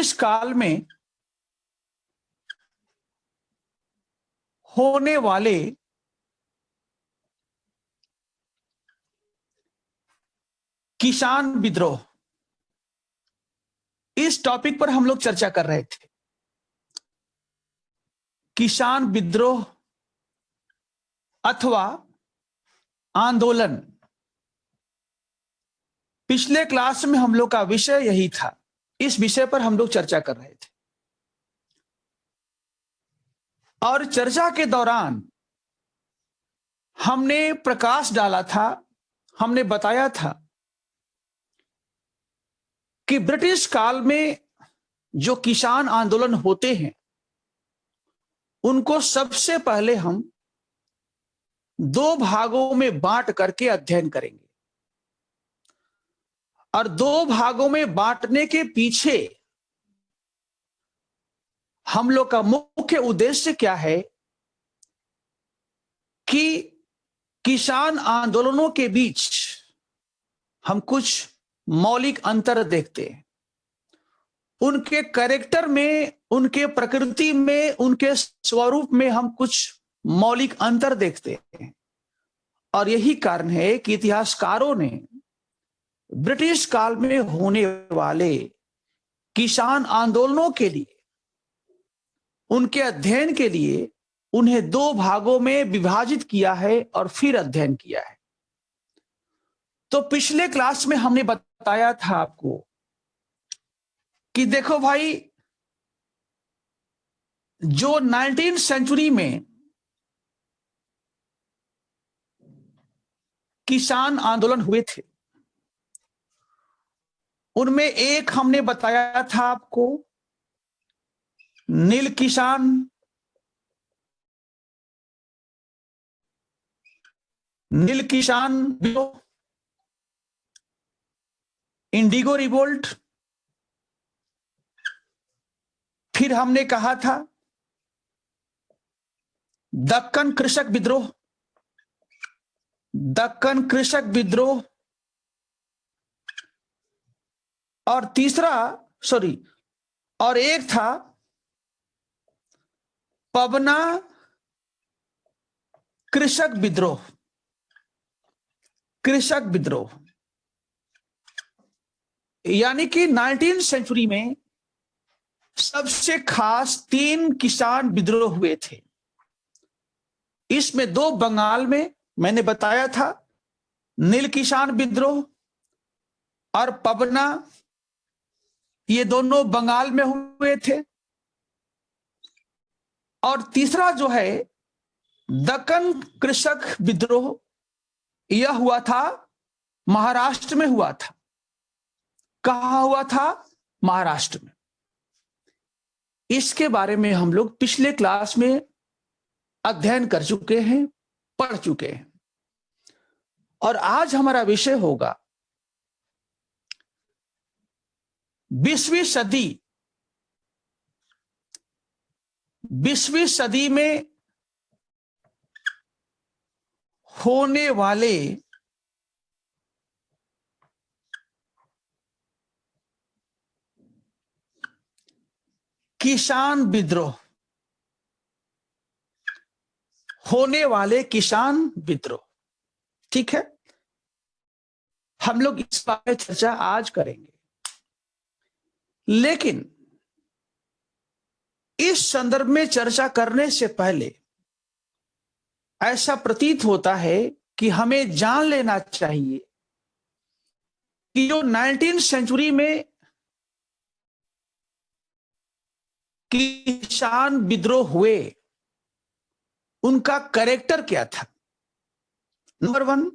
British काल में होने वाले किसान विद्रोह, इस टॉपिक पर हम लोग चर्चा कर रहे थे। किसान विद्रोह अथवा आंदोलन, पिछले क्लास में हम लोग का विषय यही था। इस विषय पर हम लोग चर्चा कर रहे थे और चर्चा के दौरान हमने प्रकाश डाला था, हमने बताया था कि ब्रिटिश काल में जो किसान आंदोलन होते हैं उनको सबसे पहले हम दो भागों में बांट करके अध्ययन करेंगे और दो भागों में बांटने के पीछे हम लोग का मुख्य उद्देश्य क्या है कि किसान आंदोलनों के बीच हम कुछ मौलिक अंतर देखते हैं, उनके कैरेक्टर में, उनके प्रकृति में, उनके स्वरूप में हम कुछ मौलिक अंतर देखते हैं। और यही कारण है कि इतिहासकारों ने ब्रिटिश काल में होने वाले किसान आंदोलनों के लिए, उनके अध्ययन के लिए उन्हें दो भागों में विभाजित किया है और फिर अध्ययन किया है। तो पिछले क्लास में हमने बताया था आपको कि देखो भाई, जो 19वीं सेंचुरी में किसान आंदोलन हुए थे उनमें एक हमने बताया था आपको नील किसान, नील किसान विद्रोह, इंडिगो रिवोल्ट। फिर हमने कहा था दक्कन कृषक विद्रोह, दक्कन कृषक विद्रोह। और और एक था पबना कृषक विद्रोह, कृषक विद्रोह। यानी कि 19वीं सेंचुरी में सबसे खास तीन किसान विद्रोह हुए थे। इसमें दो बंगाल में मैंने बताया था, नील किसान विद्रोह और पबना, ये दोनों बंगाल में हुए थे। और तीसरा जो है दक्कन कृषक विद्रोह, यह हुआ था महाराष्ट्र में हुआ था। कहां हुआ था? महाराष्ट्र में। इसके बारे में हम लोग पिछले क्लास में अध्ययन कर चुके हैं, पढ़ चुके हैं। और आज हमारा विषय होगा 20वीं सदी, 20वीं सदी में होने वाले किसान विद्रोह, होने वाले किसान विद्रोह। ठीक है, हम लोग इस बारे में चर्चा आज करेंगे। लेकिन इस संदर्भ में चर्चा करने से पहले ऐसा प्रतीत होता है कि हमें जान लेना चाहिए कि जो 19वीं सेंचुरी में किसान विद्रोह हुए उनका कैरेक्टर क्या था, नंबर 1।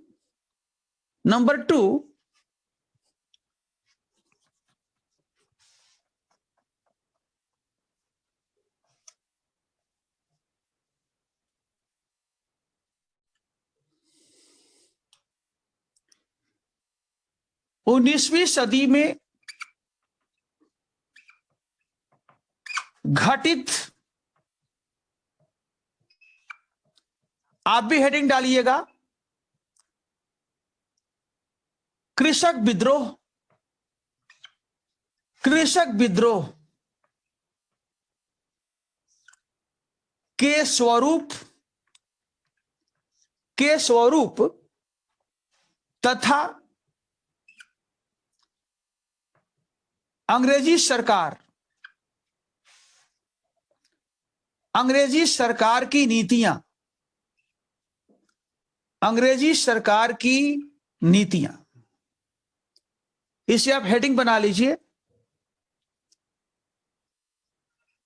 नंबर 2, उन्नीसवीं सदी में घटित, आप भी हेडिंग डालिएगा, कृषक विद्रोह, कृषक विद्रोह के स्वरूप तथा अंग्रेजी सरकार की नीतियां, इसे आप हेडिंग बना लीजिए।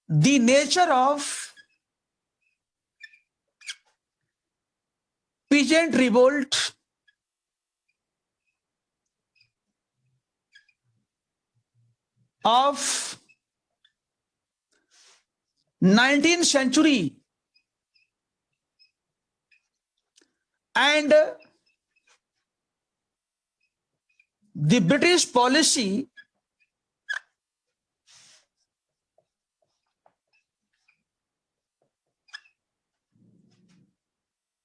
The nature of peasant revolt of 19th century and the British policy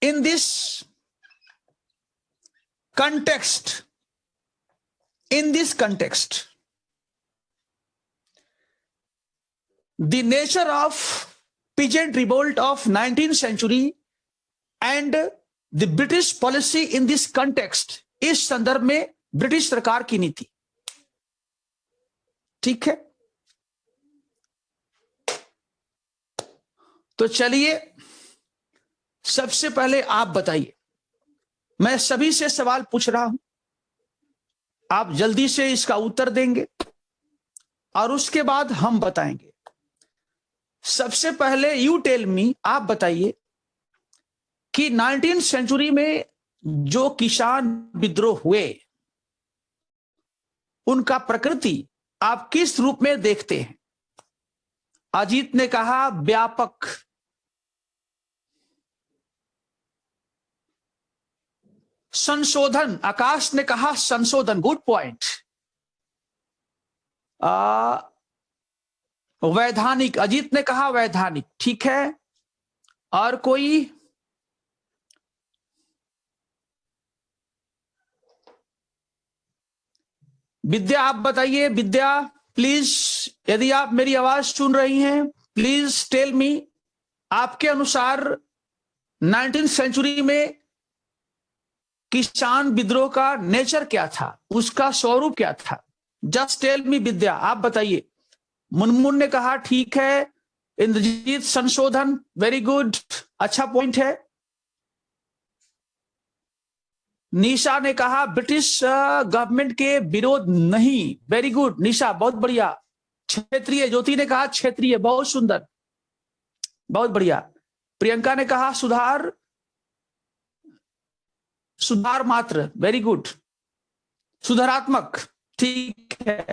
in this context, the nature of peasant revolt of 19th century and the British policy in this context, इस संदर्भ में British सरकार की नीति। ठीक है, तो चलिए सबसे पहले आप बताइए, मैं सभी से सवाल पूछ रहा हूं, आप जल्दी से इसका उत्तर देंगे और उसके बाद हम बताएंगे। सबसे पहले यू टेल मी, आप बताइए कि 19th सेंचुरी में जो किसान विद्रोह हुए उनका प्रकृति आप किस रूप में देखते हैं? अजीत ने कहा व्यापक, संशोधन, आकाश ने कहा संशोधन, गुड पॉइंट। वैधानिक, अजीत ने कहा वैधानिक, ठीक है। और कोई? विद्या, आप बताइए। विद्या प्लीज, यदि आप मेरी आवाज सुन रही हैं, प्लीज टेल मी, आपके अनुसार 19th सेंचुरी में किसान विद्रोह का नेचर क्या था, उसका स्वरूप क्या था? जस्ट टेल मी विद्या, आप बताइए। मुनमुन ने कहा ठीक है। इंद्रजीत संशोधन, वेरी गुड, अच्छा पॉइंट है। निशा ने कहा ब्रिटिश गवर्नमेंट के विरोध नहीं, वेरी गुड निशा, बहुत बढ़िया। क्षेत्रीय, ज्योति ने कहा क्षेत्रीय, बहुत सुंदर, बहुत बढ़िया। प्रियंका ने कहा सुधार मात्र, वेरी गुड, सुधारात्मक, ठीक है।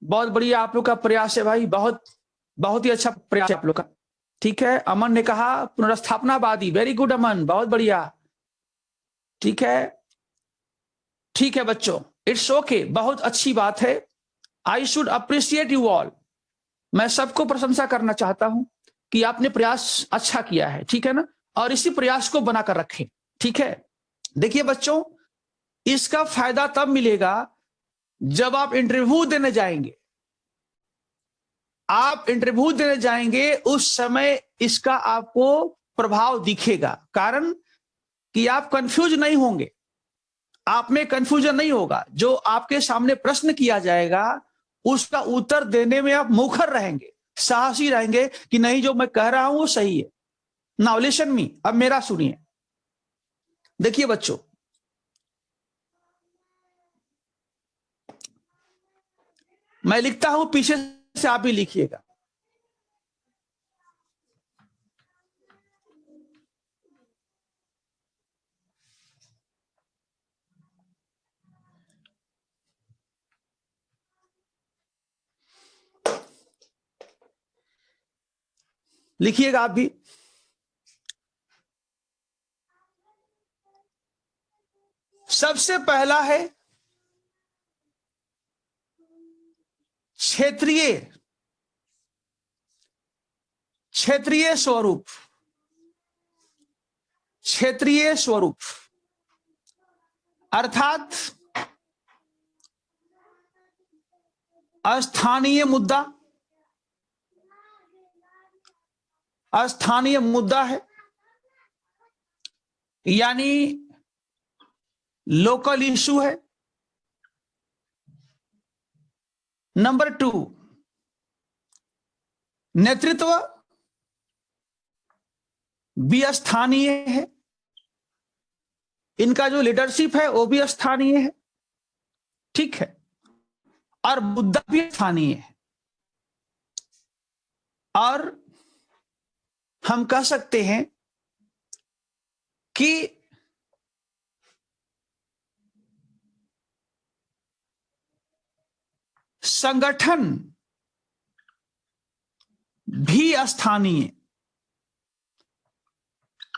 बहुत बढ़िया आप लोग का प्रयास है भाई, बहुत ही अच्छा प्रयास है आप लोग का, ठीक है। अमन ने कहा पुनर्स्थापनावादी, वेरी गुड अमन, बहुत बढ़िया, ठीक है। ठीक है बच्चों, इट्स ओके, बहुत अच्छी बात है। I should appreciate you all, मैं सबको प्रशंसा करना चाहता हूं कि आपने प्रयास अच्छा किया है, ठीक है ना, और इसी प्रयास को बनाकर रखें, ठीक है। देखिए बच्चों, इसका फायदा तब मिलेगा जब आप इंटरव्यू देने जाएंगे। आप इंटरव्यू देने जाएंगे उस समय इसका आपको प्रभाव दिखेगा, कारण कि आप कंफ्यूज नहीं होंगे, आप में कंफ्यूजन नहीं होगा। जो आपके सामने प्रश्न किया जाएगा उसका उत्तर देने में आप मुखर रहेंगे, साहसी रहेंगे कि नहीं जो मैं कह रहा हूं वो सही है। नाउ लिसन मी, अब मेरा सुनिए। देखिए बच्चों, मैं लिखता हूं, पीछे से आप भी लिखिएगा। लिखिएगा आप भी। सबसे पहला है क्षेत्रीय स्वरूप, क्षेत्रीय स्वरूप अर्थात अस्थानीय मुद्दा, अस्थानीय मुद्दा है, यानी लोकल इशू है। नंबर 2, नेतृत्व भी स्थानीय है, इनका जो लीडरशिप है वो भी स्थानीय है, ठीक है, और मुद्दा भी स्थानीय है। और हम कह सकते हैं कि संगठन भी स्थानीय,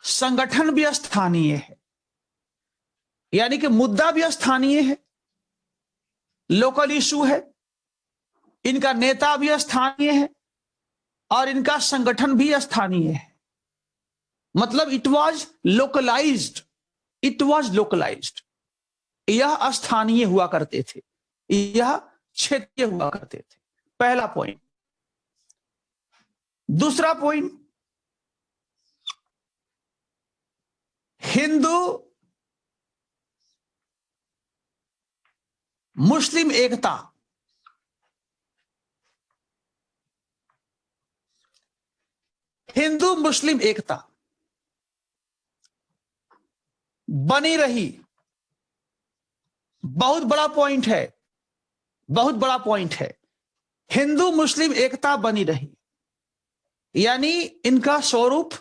संगठन भी स्थानीय है, यानी कि मुद्दा भी स्थानीय है, लोकल इशू है, इनका नेता भी स्थानीय है और इनका संगठन भी स्थानीय है। मतलब it was localized, it was localized, यह स्थानीय हुआ करते थे, यह क्षेत्रीय हुआ करते थे। पहला पॉइंट। दूसरा पॉइंट, हिंदू मुस्लिम एकता, हिंदू मुस्लिम एकता बनी रही। बहुत बड़ा पॉइंट है, बहुत बड़ा पॉइंट है। हिंदू मुस्लिम एकता बनी रही, यानी इनका स्वरूप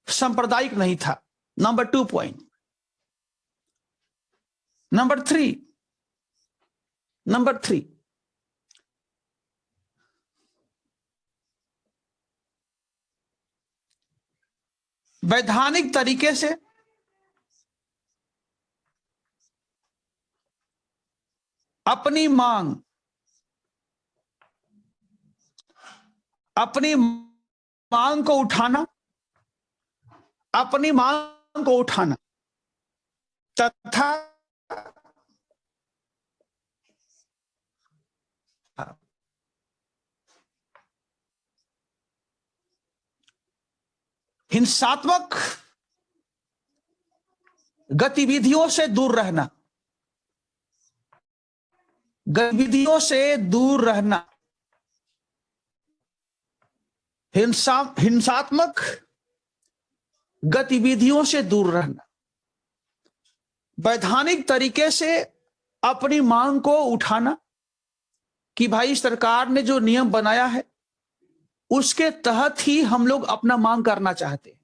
सांप्रदायिक नहीं था। Number 2 point. नंबर 3, वैधानिक तरीके से अपनी मांग को उठाना, अपनी मांग को उठाना तथा हिंसात्मक गतिविधियों से दूर रहना, गतिविधियों से दूर रहना, हिंसात्मक गतिविधियों से दूर रहना, वैधानिक तरीके से अपनी मांग को उठाना कि भाई सरकार ने जो नियम बनाया है उसके तहत ही हम लोग अपना मांग करना चाहते हैं।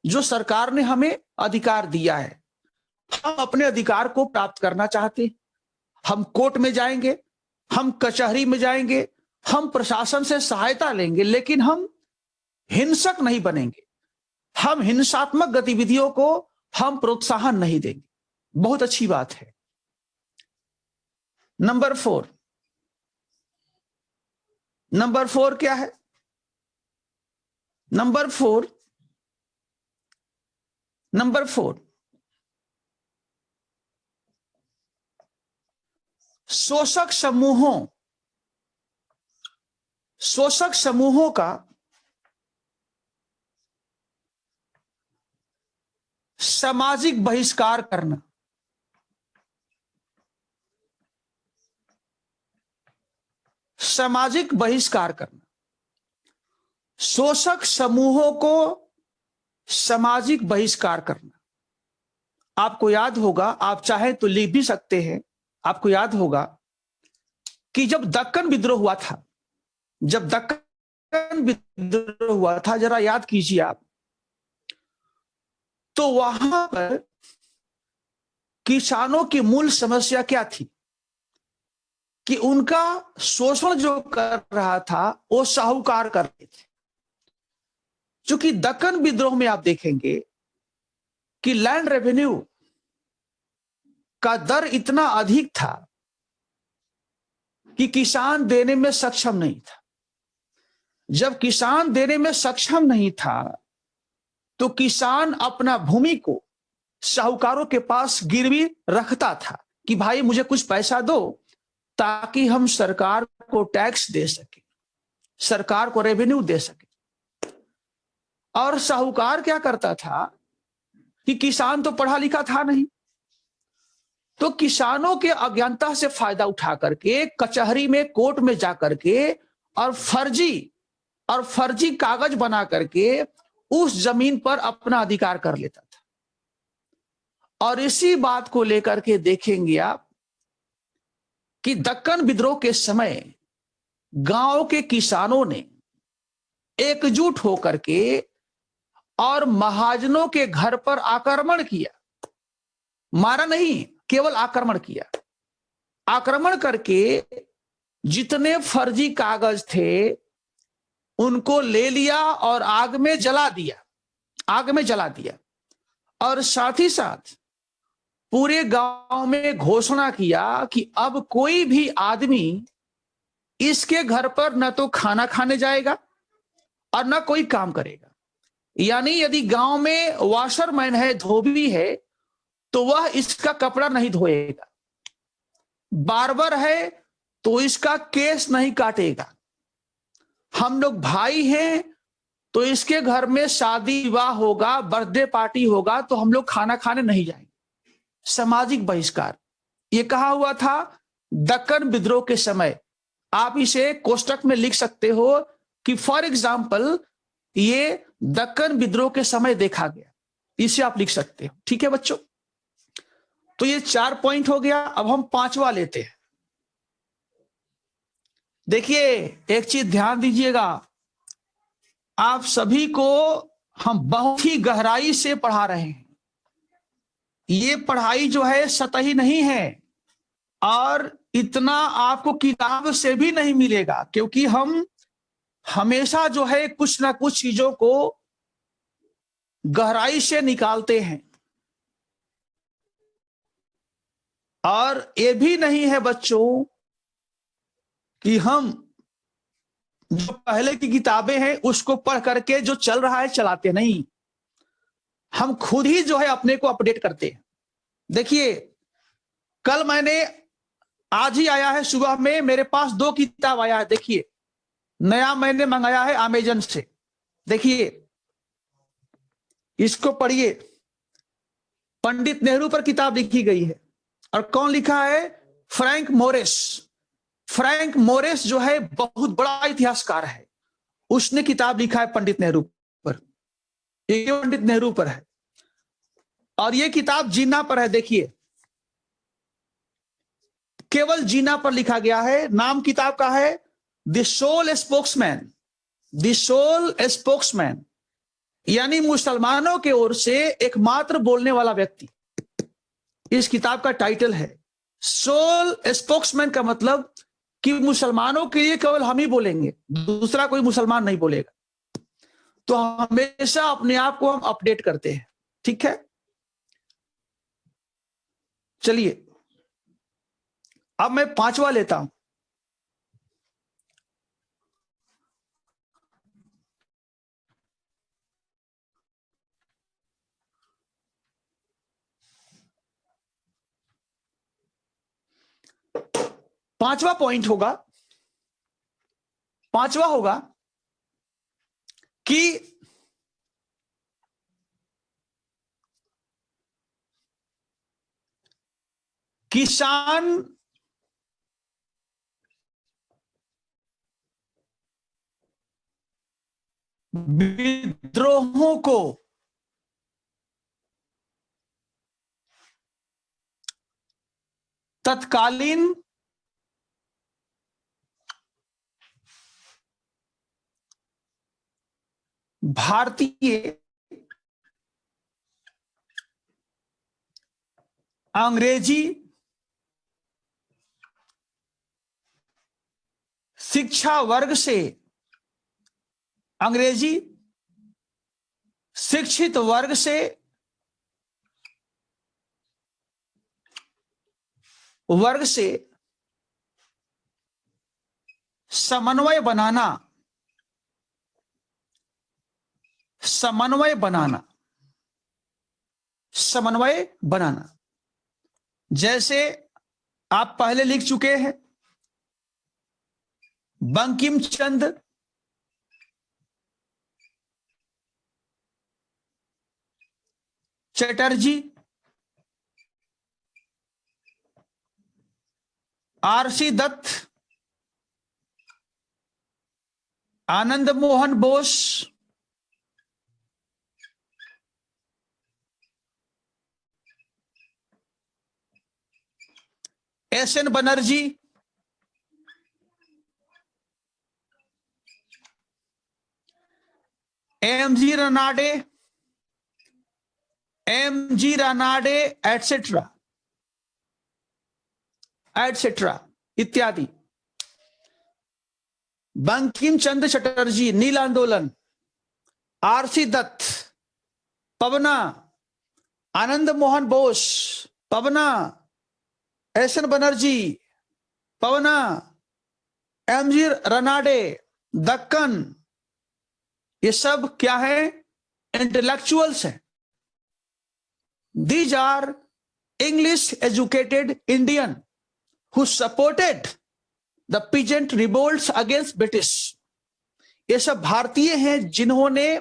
जो सरकार ने हमें अधिकार दिया है, हम अपने अधिकार को प्राप्त करना चाहते हैं। हम कोर्ट में जाएंगे, हम कचहरी में जाएंगे, हम प्रशासन से सहायता लेंगे, लेकिन हम हिंसक नहीं बनेंगे। हम हिंसात्मक गतिविधियों को हम प्रोत्साहन नहीं देंगे। बहुत अच्छी बात है। नंबर 4, नंबर 4 क्या है? नंबर 4 शोषक समूहों का सामाजिक बहिष्कार करना, सामाजिक बहिष्कार करना, शोषक समूहों को सामाजिक बहिष्कार करना। आपको याद होगा, आप चाहे तो लिख भी सकते हैं, आपको याद होगा कि जब दक्कन विद्रोह हुआ था, जब दक्कन विद्रोह हुआ था, जरा याद कीजिए आप, तो वहां पर किसानों की मूल समस्या क्या थी कि उनका शोषण जो कर रहा था वो साहूकार कर रहे थे। क्योंकि दक्कन विद्रोह में आप देखेंगे कि लैंड रेवेन्यू का दर इतना अधिक था कि किसान देने में सक्षम नहीं था। जब किसान देने में सक्षम नहीं था तो किसान अपना भूमि को साहूकारों के पास गिरवी रखता था कि भाई मुझे कुछ पैसा दो ताकि हम सरकार को टैक्स दे सके, सरकार को रेवेन्यू दे सके। और साहूकार क्या करता था कि किसान तो पढ़ा लिखा था नहीं, तो किसानों के अज्ञानता से फायदा उठा करके कचहरी में, कोर्ट में जाकर के और फर्जी कागज बना करके उस जमीन पर अपना अधिकार कर लेता था। और इसी बात को लेकर के देखेंगे आप कि दक्कन विद्रोह के समय गांव के किसानों ने एकजुट होकर के और महाजनों के घर पर आक्रमण किया, मारा नहीं, केवल आक्रमण किया। आक्रमण करके जितने फर्जी कागज थे उनको ले लिया और आग में जला दिया। और साथ ही साथ पूरे गांव में घोषणा किया कि अब कोई भी आदमी इसके घर पर न तो खाना खाने जाएगा और न कोई काम करेगा। यानी यदि गांव में वॉशरमैन है, धोबी है, तो वह इसका कपड़ा नहीं धोएगा, बार्बर है तो इसका केस नहीं काटेगा, हम लोग भाई हैं तो इसके घर में शादी विवाह होगा, बर्थडे पार्टी होगा तो हम लोग खाना खाने नहीं जाएंगे। सामाजिक बहिष्कार ये कहा हुआ था दक्कन विद्रोह के समय। आप इसे कोष्टक में लिख सकते हो कि फॉर एग्जाम्पल ये दक्कन विद्रोह के समय देखा गया, इसे आप लिख सकते हो। ठीक है बच्चों, तो ये 4 पॉइंट हो गया। अब हम 5वां लेते हैं। देखिए एक चीज ध्यान दीजिएगा, आप सभी को हम बहुत ही गहराई से पढ़ा रहे हैं। ये पढ़ाई जो है सतही नहीं है और इतना आपको किताब से भी नहीं मिलेगा, क्योंकि हम हमेशा जो है कुछ ना कुछ चीजों को गहराई से निकालते हैं। और ये भी नहीं है बच्चों कि हम जो पहले की किताबें हैं उसको पढ़ करके जो चल रहा है चलाते नहीं, हम खुद ही जो है अपने को अपडेट करते हैं। देखिए कल मैंने, आज ही आया है सुबह में मेरे पास 2 किताब आया है। देखिए नया मैंने मंगाया है अमेजन से, देखिए इसको पढ़िए। पंडित नेहरू पर किताब लिखी गई है और कौन लिखा है? फ्रैंक मोरेस। फ्रैंक मोरेस जो है बहुत बड़ा इतिहासकार है, उसने किताब लिखा है पंडित नेहरू पर, ये पंडित नेहरू पर है। और ये किताब जीना पर है। देखिए केवल जीना पर लिखा गया है। नाम किताब का है the soul spokesman. The soul spokesman यानी मुसलमानों के ओर से एकमात्र बोलने वाला व्यक्ति, इस किताब का टाइटल है। सोल स्पोक्समैन का मतलब कि मुसलमानों के लिए केवल हम ही बोलेंगे, दूसरा कोई मुसलमान नहीं बोलेगा। तो हमेशा अपने आप को हम अपडेट करते हैं। ठीक है, चलिए अब मैं 5वां लेता हूं। पांचवा पॉइंट होगा, 5वां होगा कि किसान विद्रोहों को तत्कालीन भारतीय अंग्रेजी शिक्षा वर्ग से, अंग्रेजी शिक्षित वर्ग से समन्वय बनाना। जैसे आप पहले लिख चुके हैं Bankim Chandra Chatterjee, R C Dutt, Anand Mohan Bose, S N Banerjee, M G Ranade etcetera etcetera इत्यादि। बंकिम चंद्र चटर्जी, नील आंदोलन, R C Dutt, Pabna, Anand Mohan Bose, Pabna, S N Banerjee, Pabna, M G Ranade, Deccan, ये सब क्या है? इंटेलेक्चुअल्स हैं। These are English educated Indian who supported the peasant revolts against British। ये सब भारतीय हैं जिन्होंने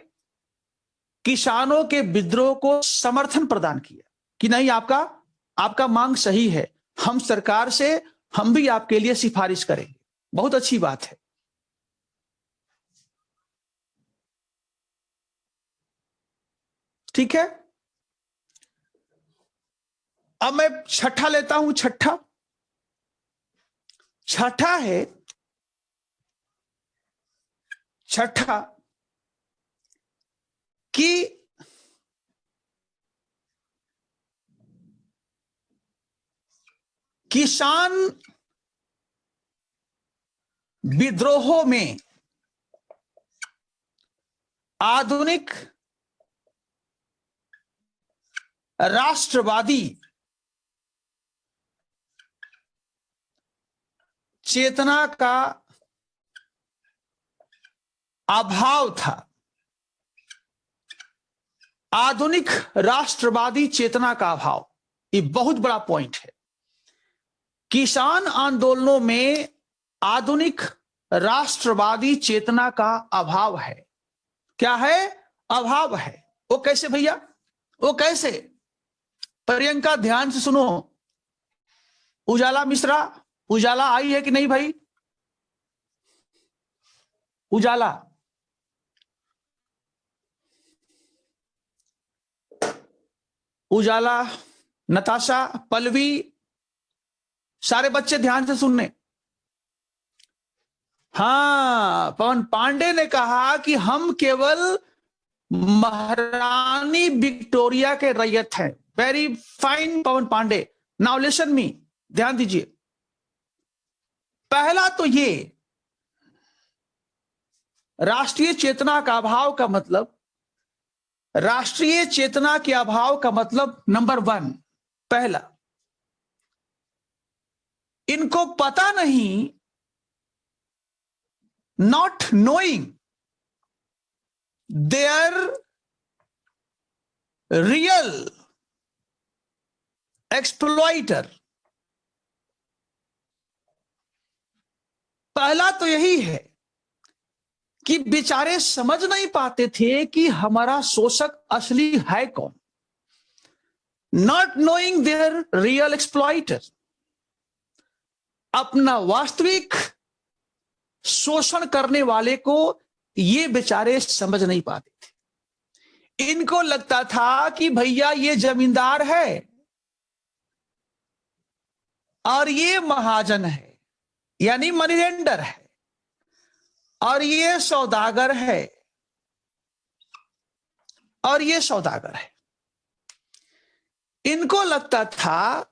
किसानों के विद्रोह को समर्थन प्रदान किया कि नहीं, आपका मांग सही है, हम सरकार से हम भी आपके लिए सिफारिश करेंगे। बहुत अच्छी बात है। ठीक है, अब मैं छठा लेता हूं। छठा है, कि किसान विद्रोहों में आधुनिक राष्ट्रवादी चेतना का अभाव था। आधुनिक राष्ट्रवादी चेतना का अभाव, ये बहुत बड़ा पॉइंट है। किसान आंदोलनों में आधुनिक राष्ट्रवादी चेतना का अभाव है। क्या है? अभाव है। वो कैसे भैया? वो कैसे? प्रियंका ध्यान से सुनो। उजाला मिश्रा, उजाला आई है कि नहीं भाई? उजाला, उजाला, नताशा, पल्लवी, सारे बच्चे ध्यान से सुनने। हाँ, पवन पांडे ने कहा कि हम केवल महारानी विक्टोरिया के रैयत हैं। वेरी फाइन पवन पांडे। नाउ लिसन मी, ध्यान दीजिए। पहला तो ये राष्ट्रीय चेतना का अभाव का मतलब, राष्ट्रीय चेतना के अभाव का मतलब नंबर 1, पहला, इनको पता नहीं, नॉट नोइंग देयर रियल एक्सप्लॉइटर। पहला तो यही है कि बेचारे समझ नहीं पाते थे कि हमारा शोषक असली है कौन। नॉट नोइंग देयर रियल एक्सप्लॉइटर, अपना वास्तविक शोषण करने वाले को ये बेचारे समझ नहीं पाते थे। इनको लगता था कि भैया ये जमींदार है और ये महाजन है, यानी मनी लेंडर है, और ये सौदागर है, और ये सौदागर है। इनको लगता था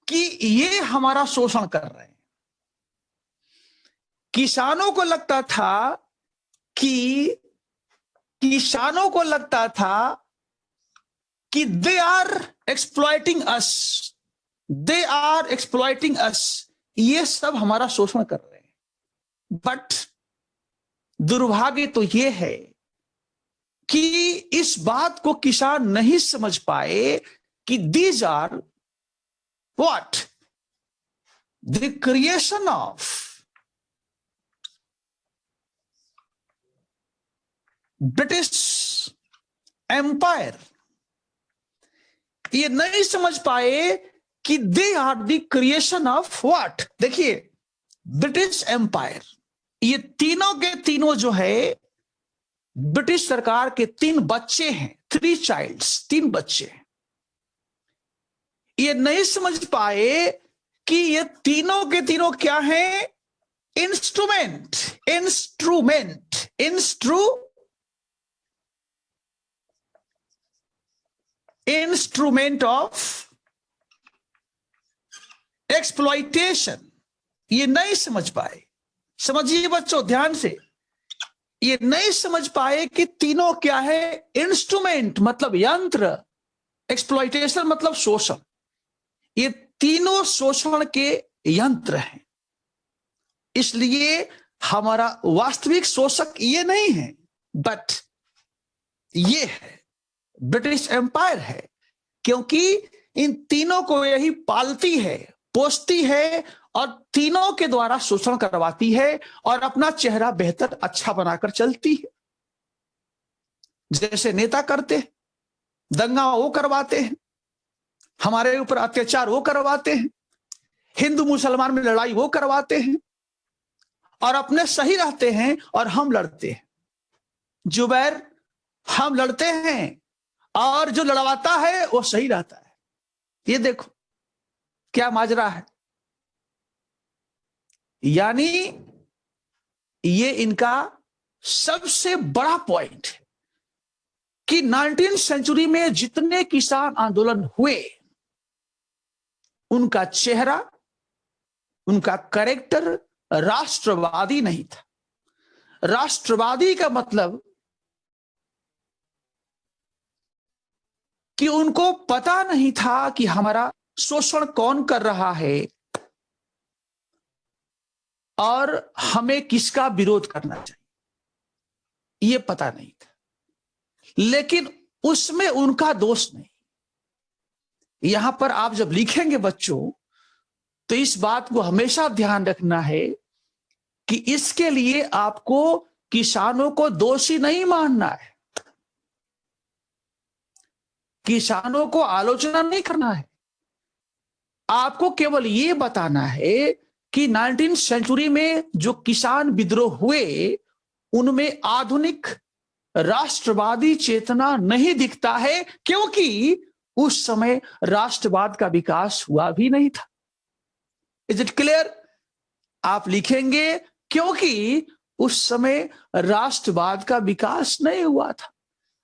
कि ये हमारा शोषण कर रहे हैं। किसानों को लगता था कि they are exploiting us, they are exploiting us, ये सब हमारा शोषण कर रहे हैं। बट दुर्भाग्य तो ये है कि इस बात को किसान नहीं समझ पाए कि these are what? The creation of British empire ये नहीं समझ पाए कि they are the creation of what. देखिए, ब्रिटिश एम्पायर, ये तीनों के तीनों जो है ब्रिटिश सरकार के 3 बच्चे हैं, 3 चाइल्ड्स, 3 बच्चे हैं। ये नहीं समझ पाए कि ये तीनों के तीनों क्या हैं? Instrument, instrument, instrument of exploitation. ये नहीं समझ पाए। समझिए बच्चों ध्यान से, ये नहीं समझ पाए कि तीनों क्या है? इंस्ट्रूमेंट मतलब यंत्र, एक्सप्लॉइटेशन मतलब शोषण। ये तीनों शोषण के यंत्र हैं। इसलिए हमारा वास्तविक शोषक ये नहीं है, बट ये है, ब्रिटिश एम्पायर है। क्योंकि इन तीनों को यही पालती है, पोसती है और तीनों के द्वारा शोषण करवाती है और अपना चेहरा बेहतर अच्छा बनाकर चलती है। जैसे नेता करते हैं, दंगा वो करवाते हैं, हमारे ऊपर अत्याचार वो करवाते हैं, हिंदू मुसलमान में लड़ाई वो करवाते हैं, और अपने सही रहते हैं और हम लड़ते हैं। जुबैर, हम लड़ते हैं और जो लड़वाता है वो सही रहता है। ये देखो क्या माजरा है। यानी ये इनका सबसे बड़ा पॉइंट है कि 19वीं सेंचुरी में जितने किसान आंदोलन हुए, उनका चेहरा, उनका कैरेक्टर राष्ट्रवादी नहीं था। राष्ट्रवादी का मतलब कि उनको पता नहीं था कि हमारा शोषण कौन कर रहा है और हमें किसका विरोध करना चाहिए, यह पता नहीं था। लेकिन उसमें उनका दोष नहीं। यहां पर आप जब लिखेंगे बच्चों, तो इस बात को हमेशा ध्यान रखना है कि इसके लिए आपको किसानों को दोषी नहीं मानना है, किसानों को आलोचना नहीं करना है। आपको केवल यह बताना है कि 19वीं सेंचुरी में जो किसान विद्रोह हुए, उनमें आधुनिक राष्ट्रवादी चेतना नहीं दिखता है, क्योंकि उस समय राष्ट्रवाद का विकास हुआ भी नहीं था। Is it clear? आप लिखेंगे क्योंकि उस समय राष्ट्रवाद का विकास नहीं हुआ था।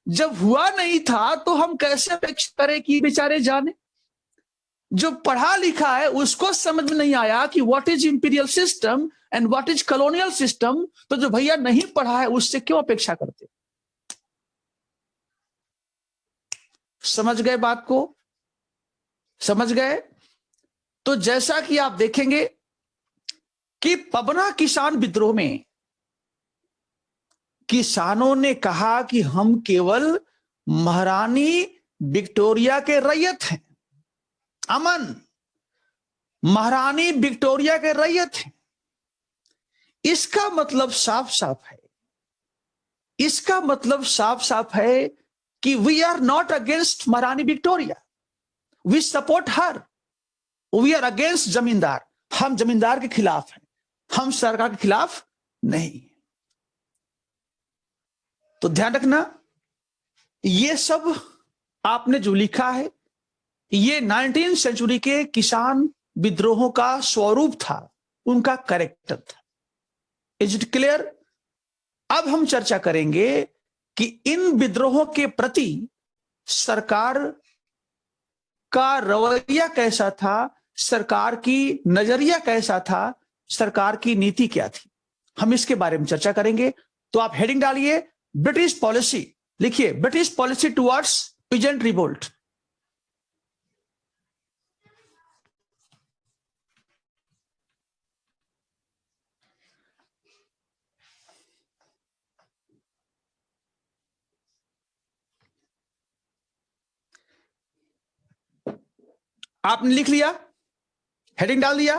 जब हुआ नहीं था तो हम कैसे अपेक्षा करें कि बेचारे जाने? जो पढ़ा लिखा है उसको समझ में नहीं आया कि what is imperial system and what is colonial system, तो जो भैया नहीं पढ़ा है उससे क्यों अपेक्षा करते? समझ गए बात को? समझ गए? तो जैसा कि आप देखेंगे कि पबना किसान विद्रोह में किसानों ने कहा कि हम केवल महारानी विक्टोरिया के रैयत हैं। अमन, महारानी विक्टोरिया के रैयत हैं। इसका मतलब साफ साफ है, इसका मतलब साफ साफ है कि we are not against Maharani Victoria, we support her, we are against zamindar. हम जमींदार के खिलाफ हैं, हम सरकार के खिलाफ नहीं। तो ध्यान रखना, ये सब आपने जो लिखा है ये 19वीं सेंचुरी के किसान विद्रोहों का स्वरूप था, उनका कैरेक्टर था। Is it clear? अब हम चर्चा करेंगे कि इन विद्रोहों के प्रति सरकार का रवैया कैसा था, सरकार की नजरिया कैसा था, सरकार की नीति क्या थी, हम इसके बारे में चर्चा करेंगे। तो आप हेडिंग डालिए ब्रिटिश पॉलिसी, लिखिए British policy towards peasant revolt. आपने लिख लिया, हेडिंग डाल दिया?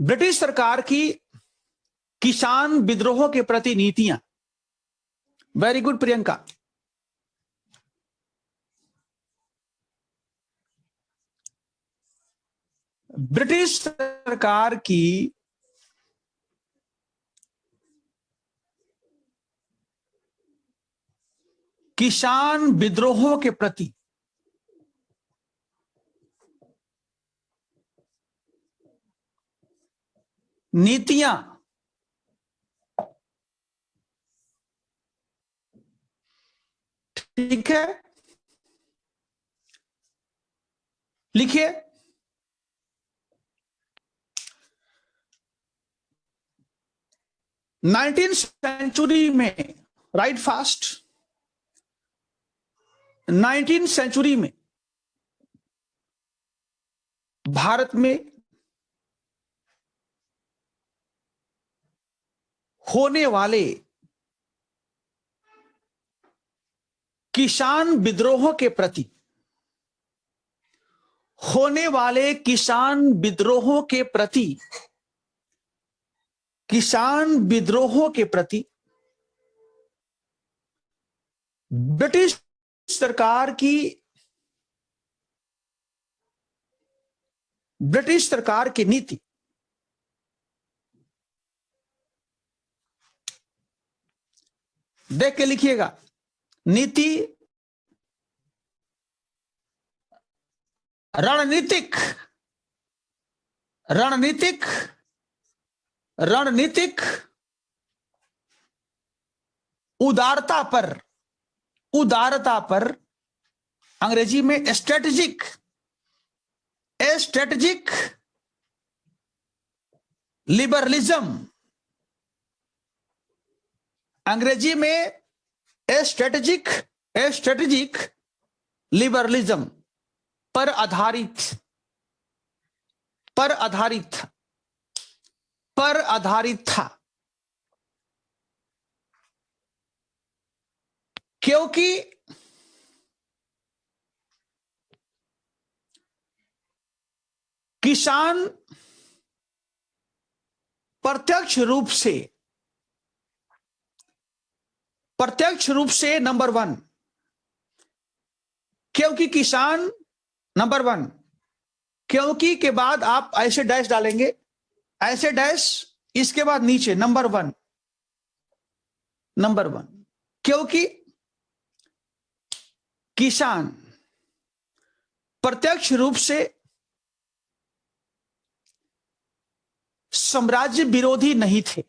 ब्रिटिश सरकार की किसान विद्रोहों के प्रति नीतियां। Very good Priyanka. ब्रिटिश सरकार की किसान विद्रोहों के प्रति नीतियां। ठीक है, लिखिए। नाइनटीन सेंचुरी में, राइट फास्ट, 19 सेंचुरी में भारत में होने वाले किसान विद्रोहों के प्रति, होने वाले किसान विद्रोहों के प्रति, किसान विद्रोहों के प्रति ब्रिटिश सरकार की नीति, देख के लिखिएगा। नीति रणनीतिक रणनीतिक रणनीतिक उदारता पर अंग्रेजी में स्ट्रेटेजिक लिबरलिज्म, अंग्रेजी में स्ट्रेटेजिक लिबरलिज्म पर आधारित था। क्योंकि किसान प्रत्यक्ष रूप से नंबर वन, क्योंकि के बाद आप ऐसे डैश डालेंगे, ऐसे डैश, इसके बाद नीचे नंबर वन, क्योंकि किसान प्रत्यक्ष रूप से साम्राज्य विरोधी नहीं थे,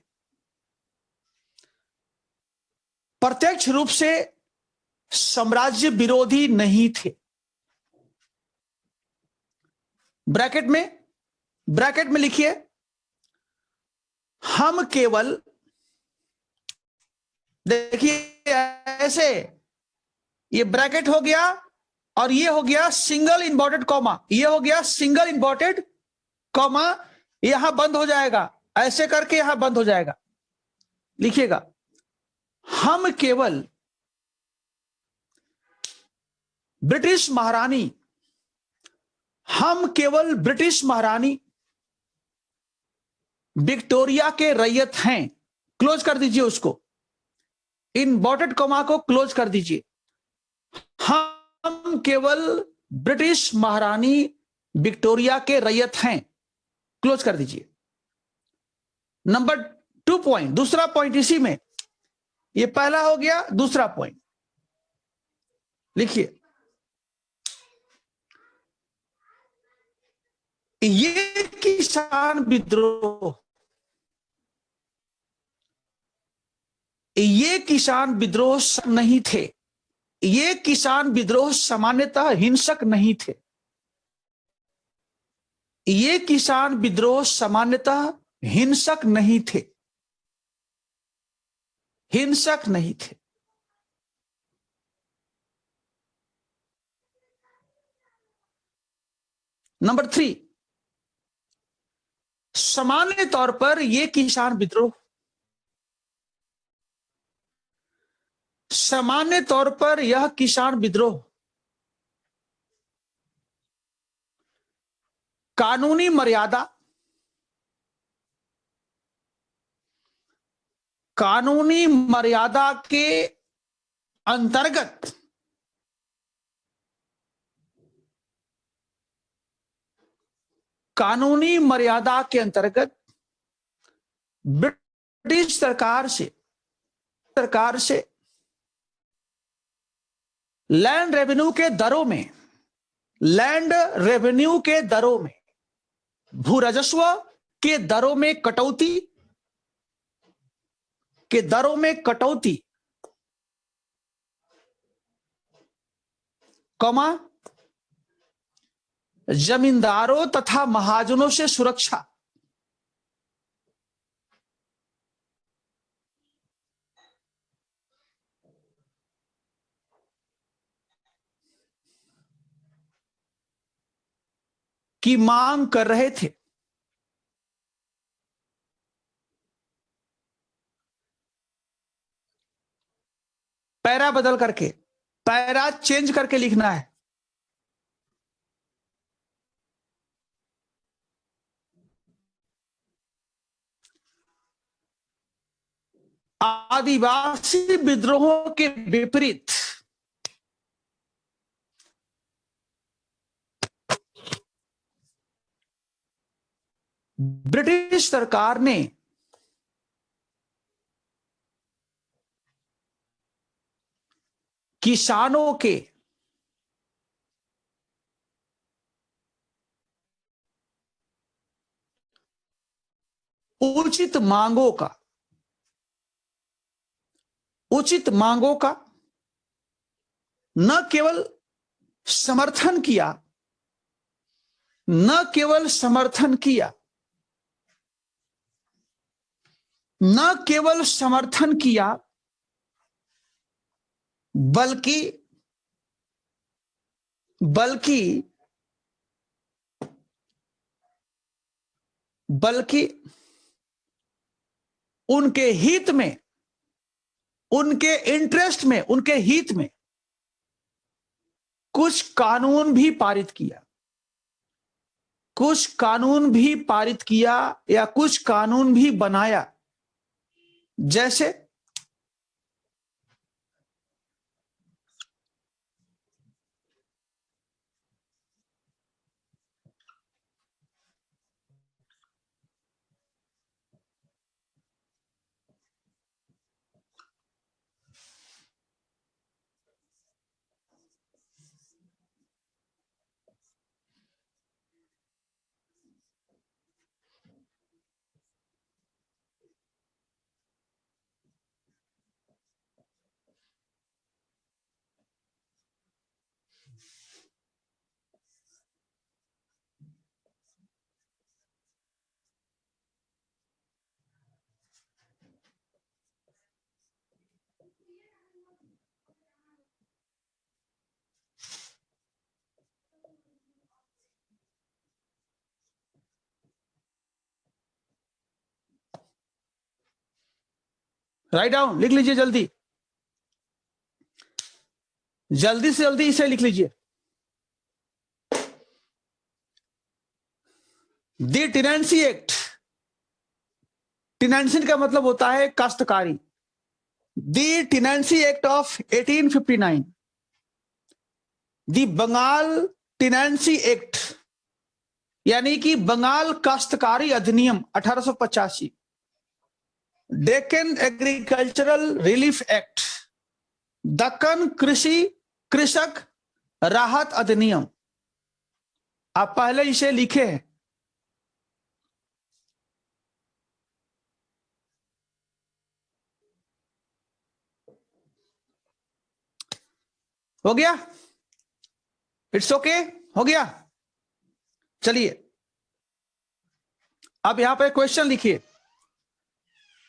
प्रत्यक्ष रूप से साम्राज्य विरोधी नहीं थे। ब्रैकेट में लिखिए, हम केवल, देखिए ऐसे, ये ब्रैकेट हो गया और ये हो गया सिंगल इन्वर्टेड कॉमा, ये हो गया सिंगल इन्वर्टेड कॉमा, यहां बंद हो जाएगा, ऐसे करके यहां बंद हो जाएगा। लिखिएगा, हम केवल ब्रिटिश महारानी विक्टोरिया के रैयत हैं। क्लोज कर दीजिए उसको, इन्वर्टेड कॉमा को क्लोज कर दीजिए। हम केवल ब्रिटिश महारानी विक्टोरिया के रैयत हैं, क्लोज कर दीजिए। नंबर 2 पॉइंट, दूसरा पॉइंट इसी में, ये पहला हो गया, दूसरा पॉइंट लिखिए, ये किसान विद्रोह नहीं थे, ये किसान विद्रोह सामान्यतः हिंसक नहीं थे, ये किसान विद्रोह सामान्यतः हिंसक नहीं थे। नंबर 3, सामान्य तौर पर यह किसान विद्रोह कानूनी मर्यादा कानूनी मर्यादा के अंतर्गत ब्रिटिश सरकार से लैंड रेवेन्यू के दरों में भू राजस्व के दरों में कटौती जमींदारों तथा महाजनों से सुरक्षा, की मांग कर रहे थे। पैरा बदल करके, पैरा चेंज करके लिखना है। आदिवासी विद्रोहों के विपरीत ब्रिटिश सरकार ने किसानों के उचित मांगों का न केवल समर्थन किया बल्कि उनके हित में, उनके इंटरेस्ट में, उनके हित में कुछ कानून भी पारित किया या कुछ कानून भी बनाया। जैसे राइट डाउन, लिख लीजिए जल्दी से जल्दी इसे लिख लीजिए। दी टेनेंसी एक्ट, टेनेंसी का मतलब होता है काश्तकारी। The tenancy act of 1859, the Bengal tenancy act यानी कि बंगाल काश्तकारी अधिनियम 1885, Deccan agricultural relief act, Deccan कृषक राहत अधिनियम। आप पहले इसे लिखे हैं। हो गया? इट्स ओके, हो गया। चलिए अब यहां पे क्वेश्चन लिखिए।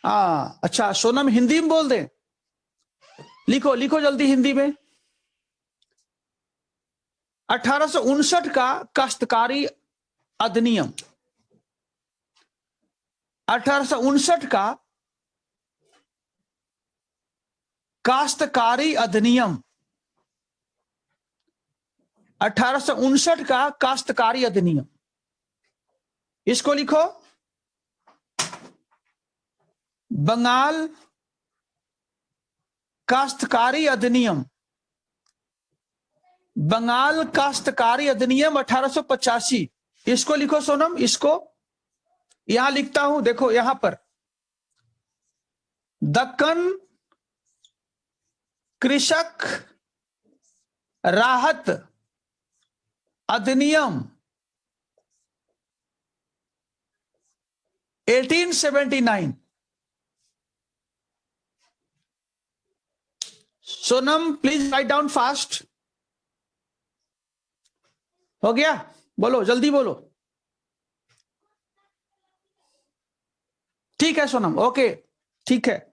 अच्छा सोनम हिंदी में बोल दें, लिखो जल्दी हिंदी में। 1859 का काश्तकारी अधिनियम, 1859 का काश्तकारी अधिनियम, 1859 का काश्तकारी अधिनियम, इसको लिखो। बंगाल काश्तकारी अधिनियम, बंगाल काश्तकारी अधिनियम 1885, इसको लिखो सोनम, इसको यहां लिखता हूं, देखो यहां पर दक्कन कृषक राहत अधिनियम 1879। Sonam please write down fast. हो गया? बोलो, जल्दी बोलो। ठीक है सोनम, ओके, ठीक है।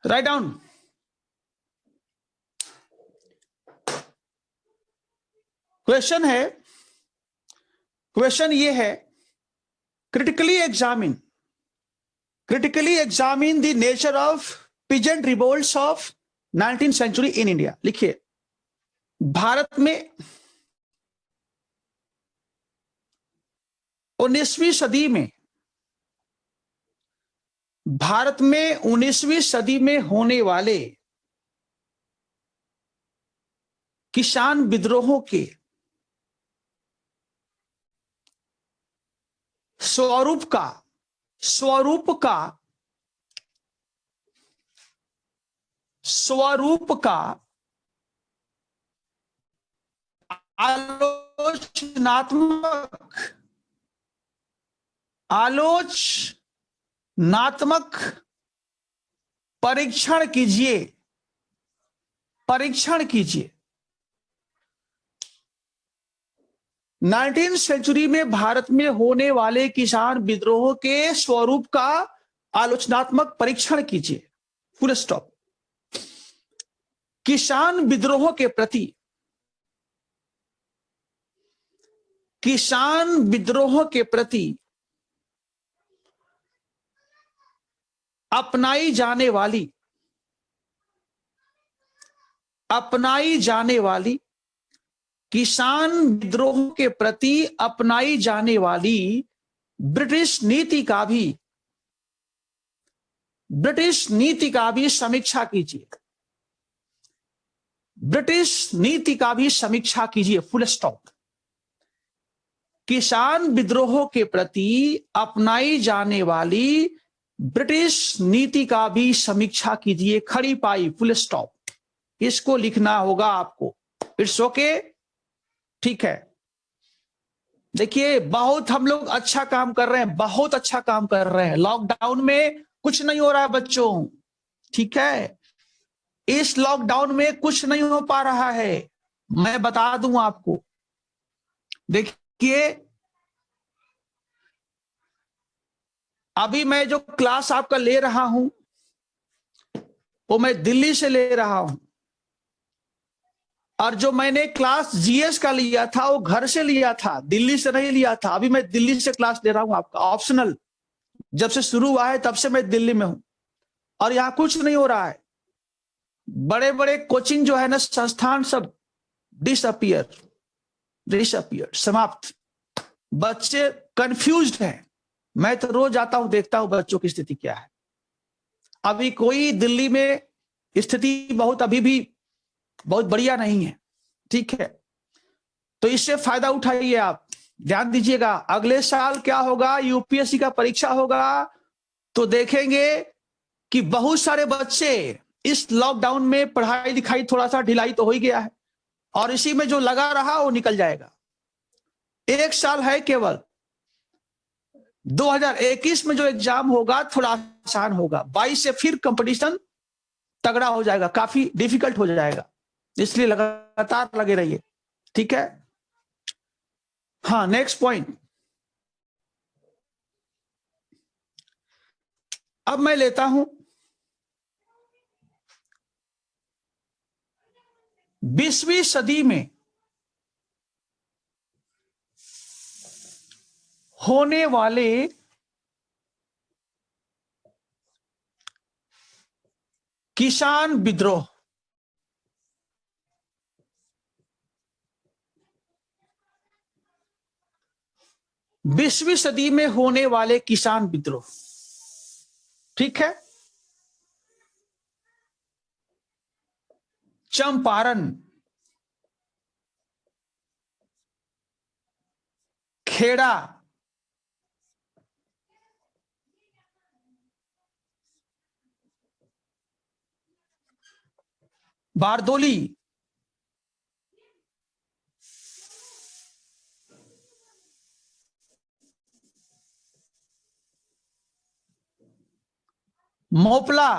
Write down. क्वेश्चन है, क्वेश्चन ये है, critically examine the nature of peasant revolts of 19th century in India। लिखिए, भारत में 19वीं सदी में, भारत में 19वीं सदी में होने वाले किसान विद्रोहों के स्वरूप का आलोचनात्मक परीक्षण कीजिए। 19वीं सेंचुरी में भारत में होने वाले किसान विद्रोह के स्वरूप का आलोचनात्मक परीक्षण कीजिए, फुल स्टॉप। किसान विद्रोह के प्रति अपनाई जाने वाली किसान विद्रोह के प्रति अपनाई जाने वाली ब्रिटिश नीति का भी समीक्षा कीजिए, फुल स्टॉप। किसान विद्रोह के प्रति अपनाई जाने वाली ब्रिटिश नीति का भी समीक्षा कीजिए, खड़ी पाई, फुल स्टॉप। इसको लिखना होगा आपको। इट्स ओके, ठीक है। देखिए, बहुत हम लोग अच्छा काम कर रहे हैं, बहुत अच्छा काम कर रहे हैं। लॉकडाउन में कुछ नहीं हो रहा है बच्चों, ठीक है। इस लॉकडाउन में कुछ नहीं हो पा रहा है, मैं बता दूं आपको। देखिए, अभी मैं जो क्लास आपका ले रहा हूं, वो मैं दिल्ली से ले रहा हूं, और जो मैंने क्लास जीएस का लिया था वो घर से लिया था, दिल्ली से नहीं लिया था। अभी मैं दिल्ली से क्लास ले रहा हूं, आपका ऑप्शनल। जब से शुरू हुआ है तब से मैं दिल्ली में हूं, और यहां कुछ नहीं हो रहा है। बड़े बड़े कोचिंग जो है ना, संस्थान, सब डिसअपियर, समाप्त। बच्चे कंफ्यूज्ड हैं। मैं तो रोज आता हूं, देखता हूं बच्चों की स्थिति क्या है। अभी कोई दिल्ली में स्थिति अभी भी बहुत बढ़िया नहीं है, ठीक है। तो इससे फायदा उठाइए आप, ध्यान दीजिएगा। अगले साल क्या होगा, यूपीएससी का परीक्षा होगा, तो देखेंगे कि बहुत सारे बच्चे, इस लॉकडाउन में पढ़ाई लिखाई थोड़ा सा ढिलाई तो हो ही गया है, और इसी में जो लगा रहा वो निकल जाएगा। एक साल है केवल, 2021 में जो एग्जाम होगा थोड़ा आसान होगा, 22 से फिर कंपटीशन तगड़ा हो जाएगा, काफी डिफिकल्ट हो जाएगा। इसलिए लगातार लगे रहिए, ठीक है। हाँ, नेक्स्ट पॉइंट। अब मैं लेता हूं 20वीं सदी में होने वाले किसान विद्रोह। 20वीं सदी में होने वाले किसान विद्रोह, ठीक है। Champaran, Kheda, Bardoli, Moplah,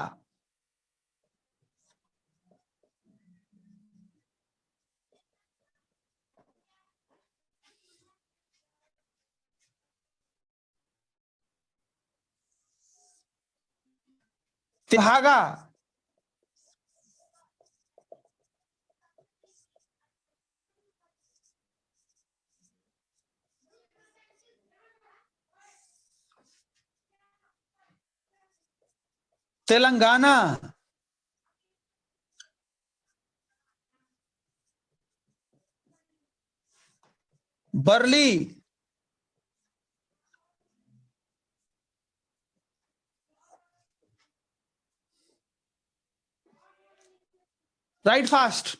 Tebhaga, Telangana, Warli, right fast.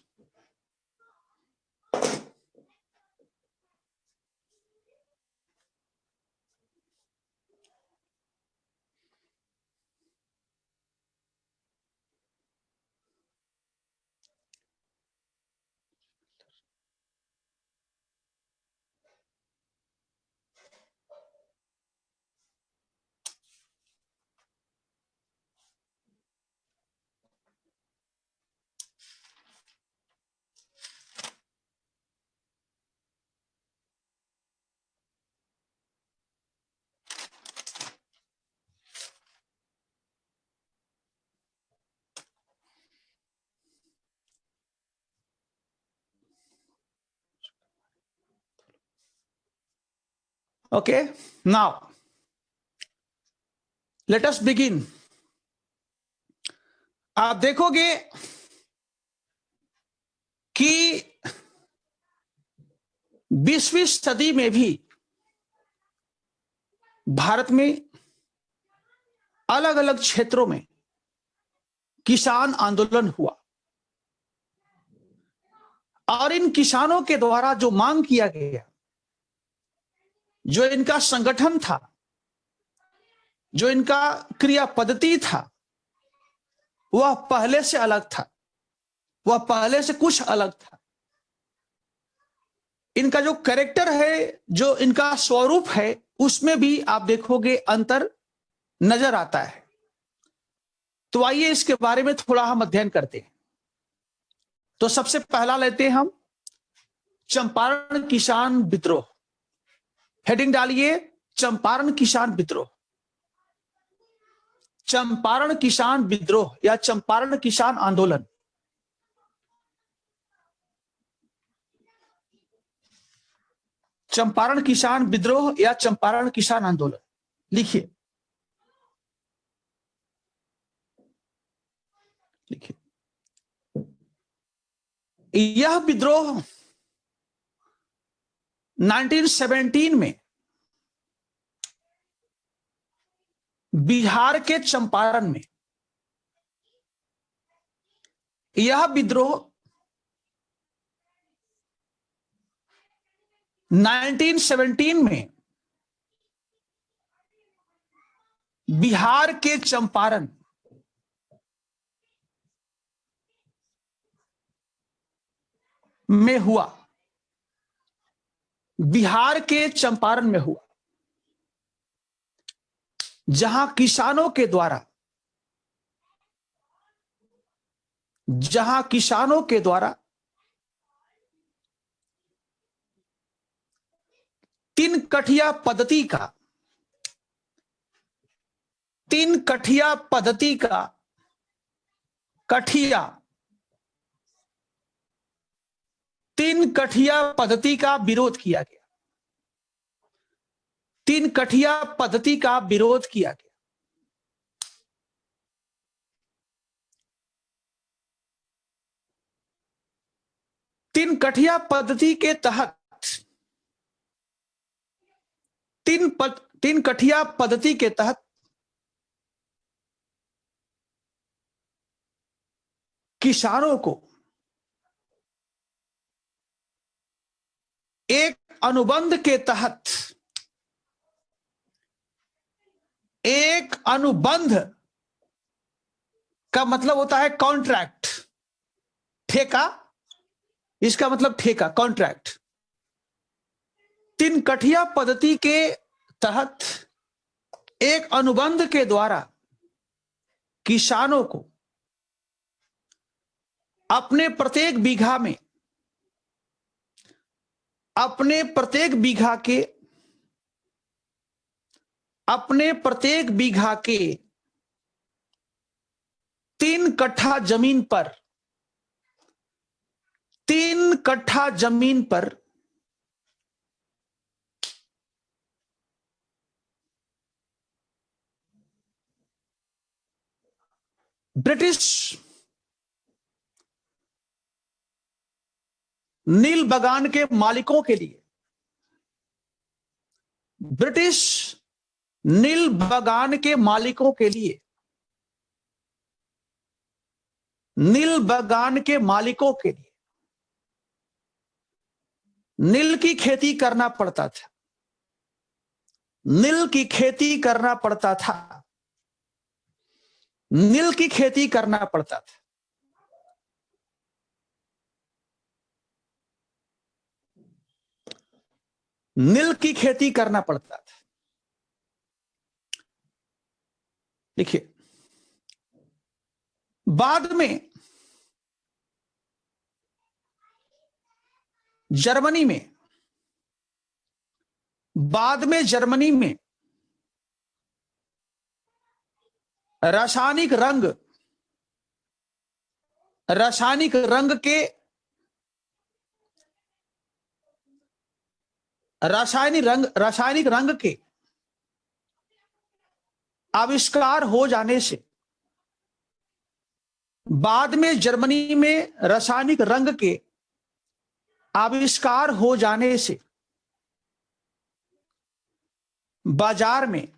Okay, now let us begin. आप देखोगे कि 20वीं सदी में भी भारत में अलग अलग क्षेत्रों में किसान आंदोलन हुआ, और इन किसानों के द्वारा जो मांग किया गया, जो इनका संगठन था, जो इनका क्रिया पद्धति था, वह पहले से अलग था, वह पहले से कुछ अलग था। इनका जो कैरेक्टर है, जो इनका स्वरूप है, उसमें भी आप देखोगे अंतर नजर आता है। तो आइए इसके बारे में थोड़ा हम अध्ययन करते हैं। तो सबसे पहला लेते हैं हम चंपारण किसान विद्रोह। हेडिंग डालिए, चंपारण किसान विद्रोह। चंपारण किसान विद्रोह या चंपारण किसान आंदोलन। चंपारण किसान विद्रोह या चंपारण किसान आंदोलन, लिखिए लिखिए। यह विद्रोह 1917 में बिहार के चंपारण में, यह विद्रोह 1917 में बिहार के चंपारण में हुआ, बिहार के चंपारण में हुआ, जहां किसानों के द्वारा 3 कठिया पद्धति का 3 कठिया पद्धति का कठिया 3 कठिया पद्धति का विरोध किया गया। 3 कठिया पद्धति का विरोध किया गया। तीन कठिया पद्धति के तहत 3 कठिया पद्धति के तहत किसानों को एक अनुबंध के तहत, एक अनुबंध का मतलब होता है कॉन्ट्रैक्ट, ठेका, इसका मतलब ठेका, कॉन्ट्रैक्ट। 3 कठिया पद्धति के तहत एक अनुबंध के द्वारा किसानों को अपने प्रत्येक बीघा में, अपने प्रत्येक बीघा के 3 कट्ठा जमीन पर 3 कट्ठा जमीन पर ब्रिटिश नील बागान के मालिकों के लिए, ब्रिटिश नील बागान के मालिकों के लिए, नील बागान के मालिकों के लिए नील की खेती करना पड़ता था, नील की खेती करना पड़ता था, नील की खेती करना पड़ता था। नील की खेती करना पड़ता था। देखिए, बाद में जर्मनी में रासायनिक रंग के आविष्कार हो जाने से, बाद में जर्मनी में रासायनिक रंग के आविष्कार हो जाने से बाजार में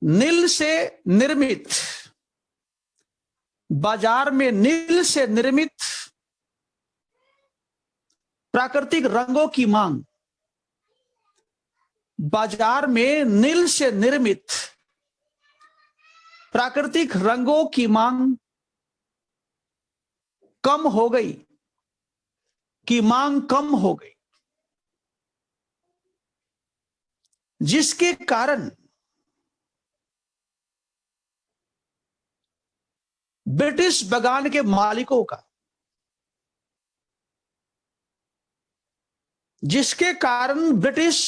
नील से निर्मित प्राकृतिक रंगों की मांग, बाजार में नील से निर्मित प्राकृतिक रंगों की मांग कम हो गई, जिसके कारण ब्रिटिश बागान के मालिकों का जिसके कारण ब्रिटिश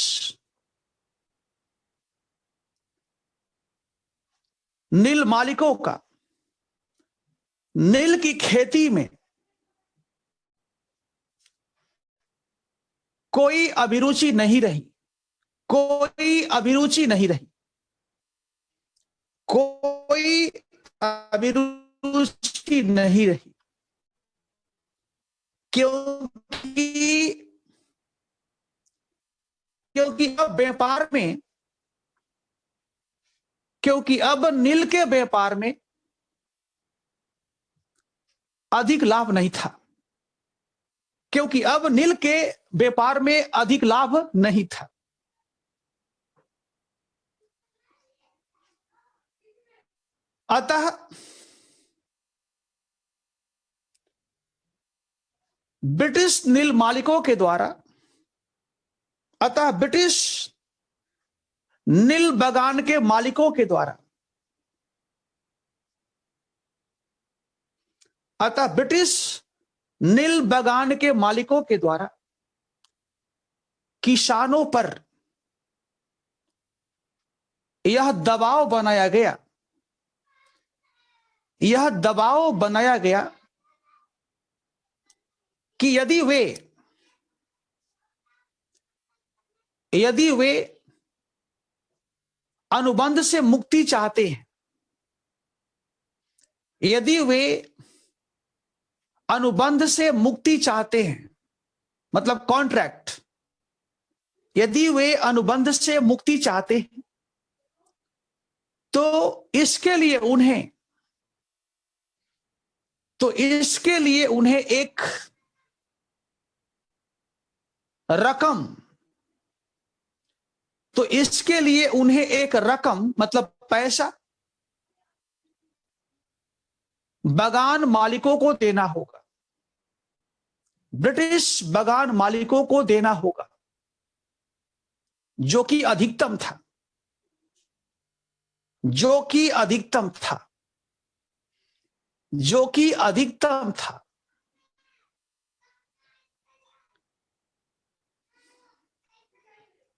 नील मालिकों का नील की खेती में कोई अभिरुचि नहीं रही, कोई अभिरुचि नहीं रही, कोई अभिरुचि नहीं रही, क्योंकि अब व्यापार में, क्योंकि अब नील के व्यापार में अधिक लाभ नहीं था, क्योंकि अब नील के व्यापार में अधिक लाभ नहीं था। अतः ब्रिटिश नील मालिकों के द्वारा, अतः ब्रिटिश नील बागान के मालिकों के द्वारा, अतः ब्रिटिश नील बागान के मालिकों के द्वारा किसानों पर यह दबाव बनाया गया, यह दबाव बनाया गया कि यदि वे अनुबंध से मुक्ति चाहते हैं, यदि वे अनुबंध से मुक्ति चाहते हैं, मतलब कॉन्ट्रैक्ट, यदि वे अनुबंध से मुक्ति चाहते हैं, तो इसके लिए उन्हें एक रकम, तो इसके लिए उन्हें एक रकम मतलब पैसा बागान मालिकों को देना होगा, ब्रिटिश बागान मालिकों को देना होगा, जो कि अधिकतम था, जो कि अधिकतम था, जो कि अधिकतम था।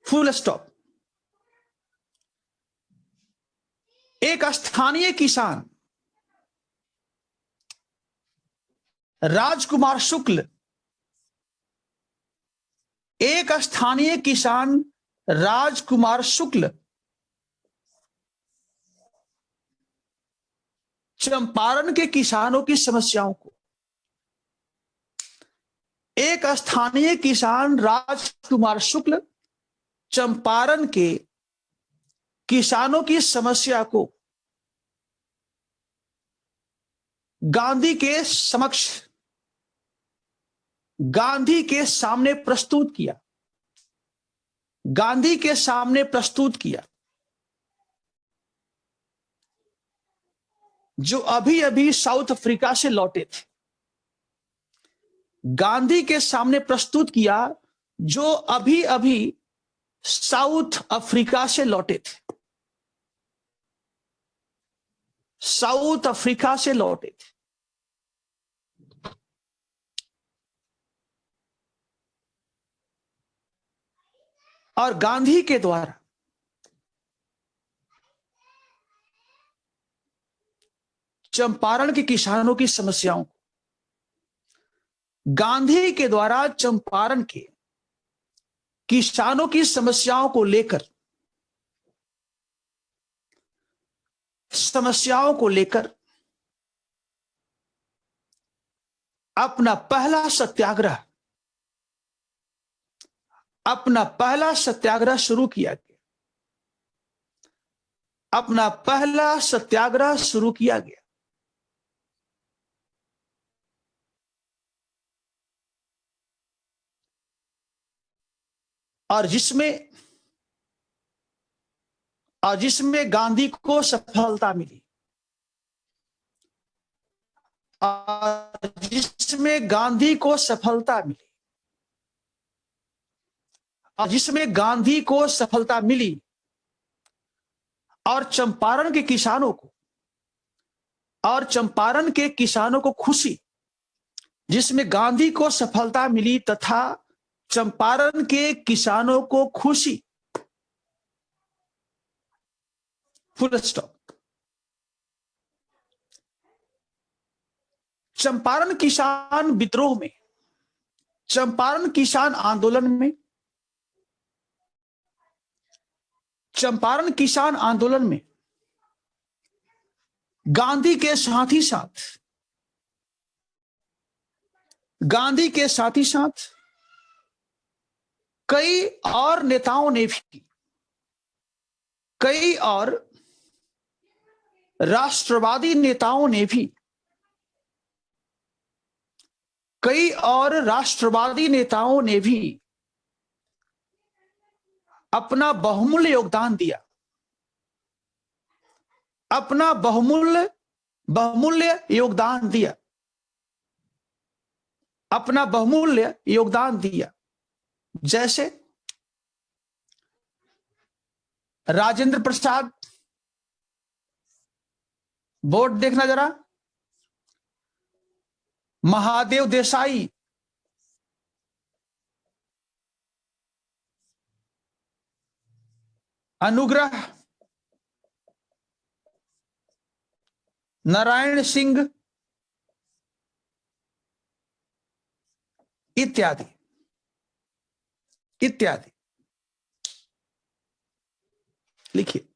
Full stop. एक स्थानीय किसान राजकुमार शुक्ल, एक स्थानीय किसान राजकुमार शुक्ल चंपारण के किसानों की समस्याओं को, एक स्थानीय किसान राजकुमार शुक्ल चंपारण के किसानों की समस्या को गांधी के समक्ष, गांधी के सामने प्रस्तुत किया, गांधी के सामने प्रस्तुत किया, जो अभी अभी साउथ अफ्रीका से लौटे थे, गांधी के सामने प्रस्तुत किया, जो अभी अभी साउथ अफ्रीका से लौटे थे, साउथ अफ्रीका से लौटे थे। और गांधी के द्वारा चंपारण के किसानों की समस्याओं को, गांधी के द्वारा चंपारण के किसानों की समस्याओं को लेकर, अपना पहला सत्याग्रह शुरू किया गया, अपना पहला सत्याग्रह शुरू किया गया। और जिसमें गांधी को सफलता मिली, और जिसमें गांधी को सफलता मिली, और जिसमें गांधी को सफलता मिली, और चंपारण के किसानों को खुशी, जिसमें गांधी को सफलता मिली तथा चंपारण के किसानों को खुशी, फुल स्टॉप। चंपारण किसान विद्रोह में, चंपारण किसान आंदोलन में, चंपारण किसान आंदोलन में गांधी के साथ ही साथ, गांधी के साथ ही साथ कई और नेताओं ने भी, कई और राष्ट्रवादी नेताओं ने भी, कई और राष्ट्रवादी नेताओं ने भी अपना बहुमूल्य योगदान दिया, अपना बहुमूल्य योगदान दिया, अपना बहुमूल्य योगदान दिया। जैसे राजेंद्र प्रसाद, बोर्ड देखना जरा, महादेव देसाई, अनुग्रह, नारायण सिंह इत्यादि इत्यादि। लिखिए,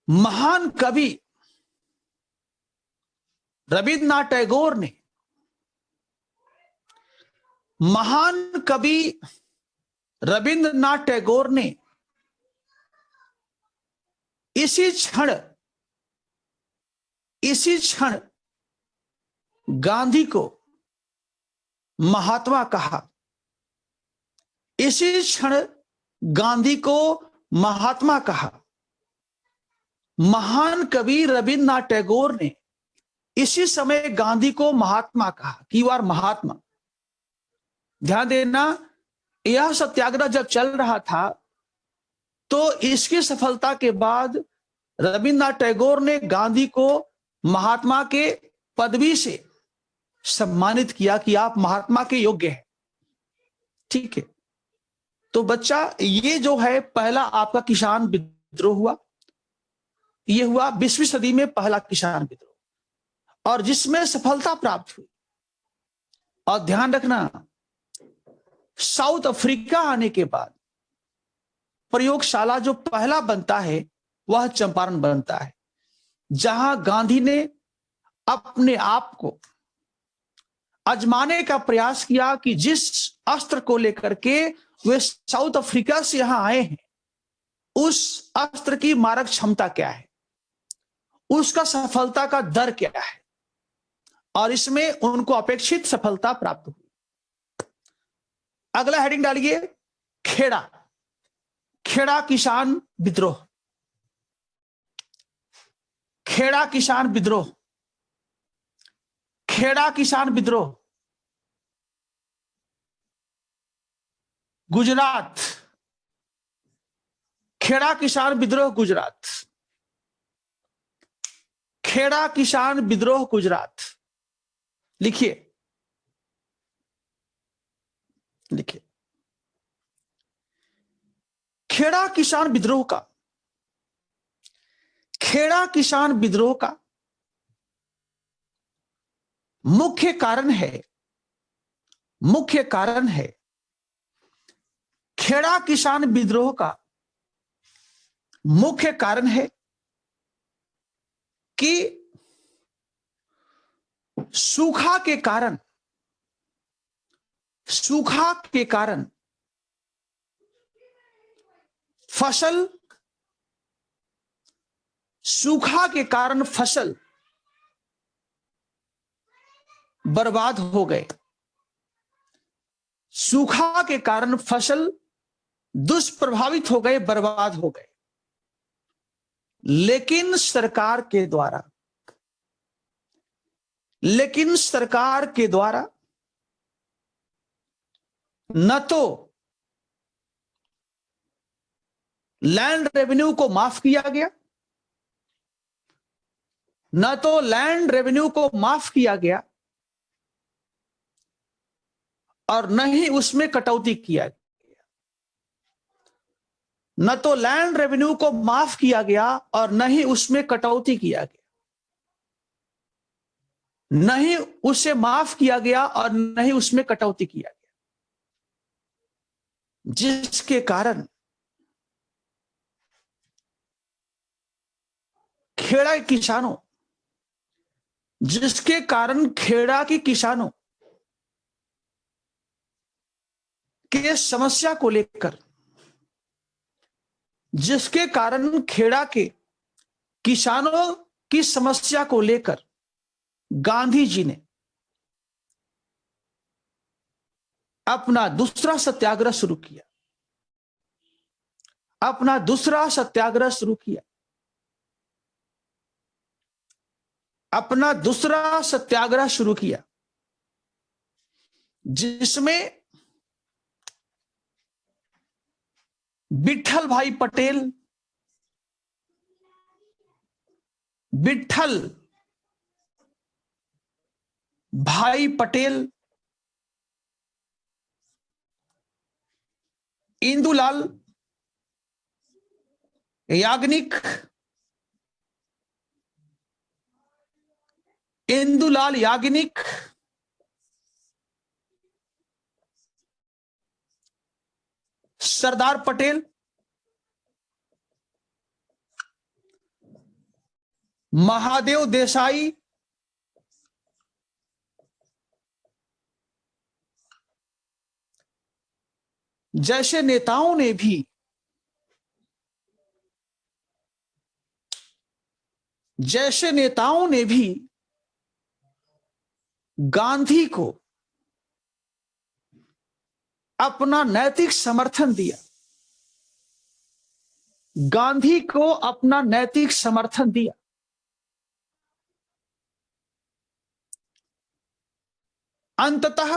महान कवि रविन्द्रनाथ टैगोर ने, महान कवि रविन्द्रनाथ टैगोर ने इसी क्षण गांधी को महात्मा कहा, इसी क्षण गांधी को महात्मा कहा। महान कवि रविन्द्रनाथ टैगोर ने इसी समय गांधी को महात्मा कहा। कीवार महात्मा। ध्यान देना, यह सत्याग्रह जब चल रहा था तो इसकी सफलता के बाद रविन्द्रनाथ टैगोर ने गांधी को महात्मा के पदवी से सम्मानित किया कि आप महात्मा के योग्य हैं। ठीक है, तो बच्चा, ये जो है पहला आपका किसान विद्रोह हुआ, ये हुआ 20वीं सदी में पहला किसान विद्रोह, और जिसमें सफलता प्राप्त हुई। और ध्यान रखना, साउथ अफ्रीका आने के बाद प्रयोगशाला जो पहला बनता है वह चंपारण बनता है, जहां गांधी ने अपने आप को आजमाने का प्रयास किया कि जिस अस्त्र को लेकर के वे साउथ अफ्रीका से यहां आए हैं, उस अस्त्र की मारक क्षमता क्या है, उसका सफलता का दर क्या है, और इसमें उनको अपेक्षित सफलता प्राप्त हुई। अगला हेडिंग डालिए, खेड़ा, खेड़ा किसान विद्रोह, खेड़ा किसान विद्रोह, खेड़ा किसान विद्रोह। गुजरात, खेड़ा किसान विद्रोह गुजरात, खेड़ा किसान विद्रोह गुजरात। लिखिए, लिखिए, खेड़ा किसान विद्रोह का, खेड़ा किसान विद्रोह का मुख्य कारण है, मुख्य कारण है, खेड़ा किसान विद्रोह का मुख्य कारण है कि सूखा के कारण, सूखा के कारण फसल, सूखा के कारण फसल बर्बाद हो गए, सूखा के कारण फसल दुष्प्रभावित हो गए, बर्बाद हो गए। लेकिन सरकार के द्वारा, लेकिन सरकार के द्वारा न तो लैंड रेवेन्यू को माफ किया गया, न तो लैंड रेवेन्यू को माफ किया गया, और न ही उसमें कटौती किया गया। न तो लैंड रेवेन्यू को माफ किया गया और न ही उसमें कटौती किया गया, न ही उसे माफ किया गया और न ही उसमें कटौती किया गया, जिसके कारण खेड़ा के किसानों जिसके कारण खेड़ा के किसानों के समस्या को लेकर, जिसके कारण खेड़ा के किसानों की समस्या को लेकर गांधी जी ने अपना दूसरा सत्याग्रह शुरू किया, अपना दूसरा सत्याग्रह शुरू किया, अपना दूसरा सत्याग्रह शुरू किया, जिसमें विट्ठल भाई पटेल, विट्ठल भाई पटेल, इंदुलाल याग्निक, इंदुलाल याग्निक, सरदार पटेल, महादेव देसाई, जैसे नेताओं ने भी गांधी को अपना नैतिक समर्थन दिया, गांधी को अपना नैतिक समर्थन दिया। अंततः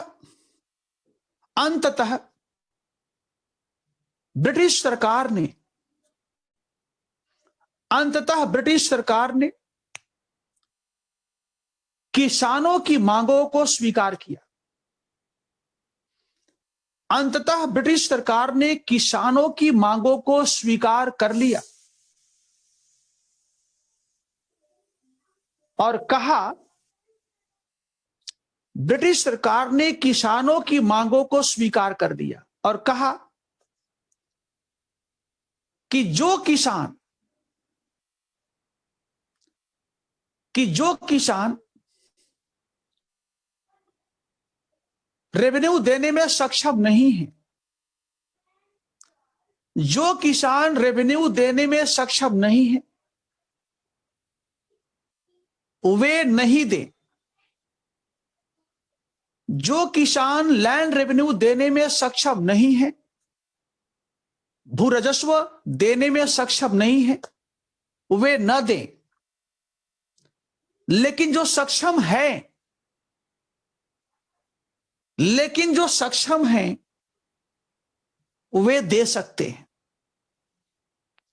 ब्रिटिश सरकार ने किसानों की मांगों को स्वीकार किया। अंततः ब्रिटिश सरकार ने किसानों की मांगों को स्वीकार कर लिया और कहा, ब्रिटिश सरकार ने किसानों की मांगों को स्वीकार कर दिया और कहा कि जो किसान रेवेन्यू देने में सक्षम नहीं है, जो किसान रेवेन्यू देने में सक्षम नहीं है, वे नहीं दे। जो किसान लैंड रेवेन्यू देने में सक्षम नहीं है, भू राजस्व देने में सक्षम नहीं है, वे न दें। लेकिन जो सक्षम है वे दे सकते हैं।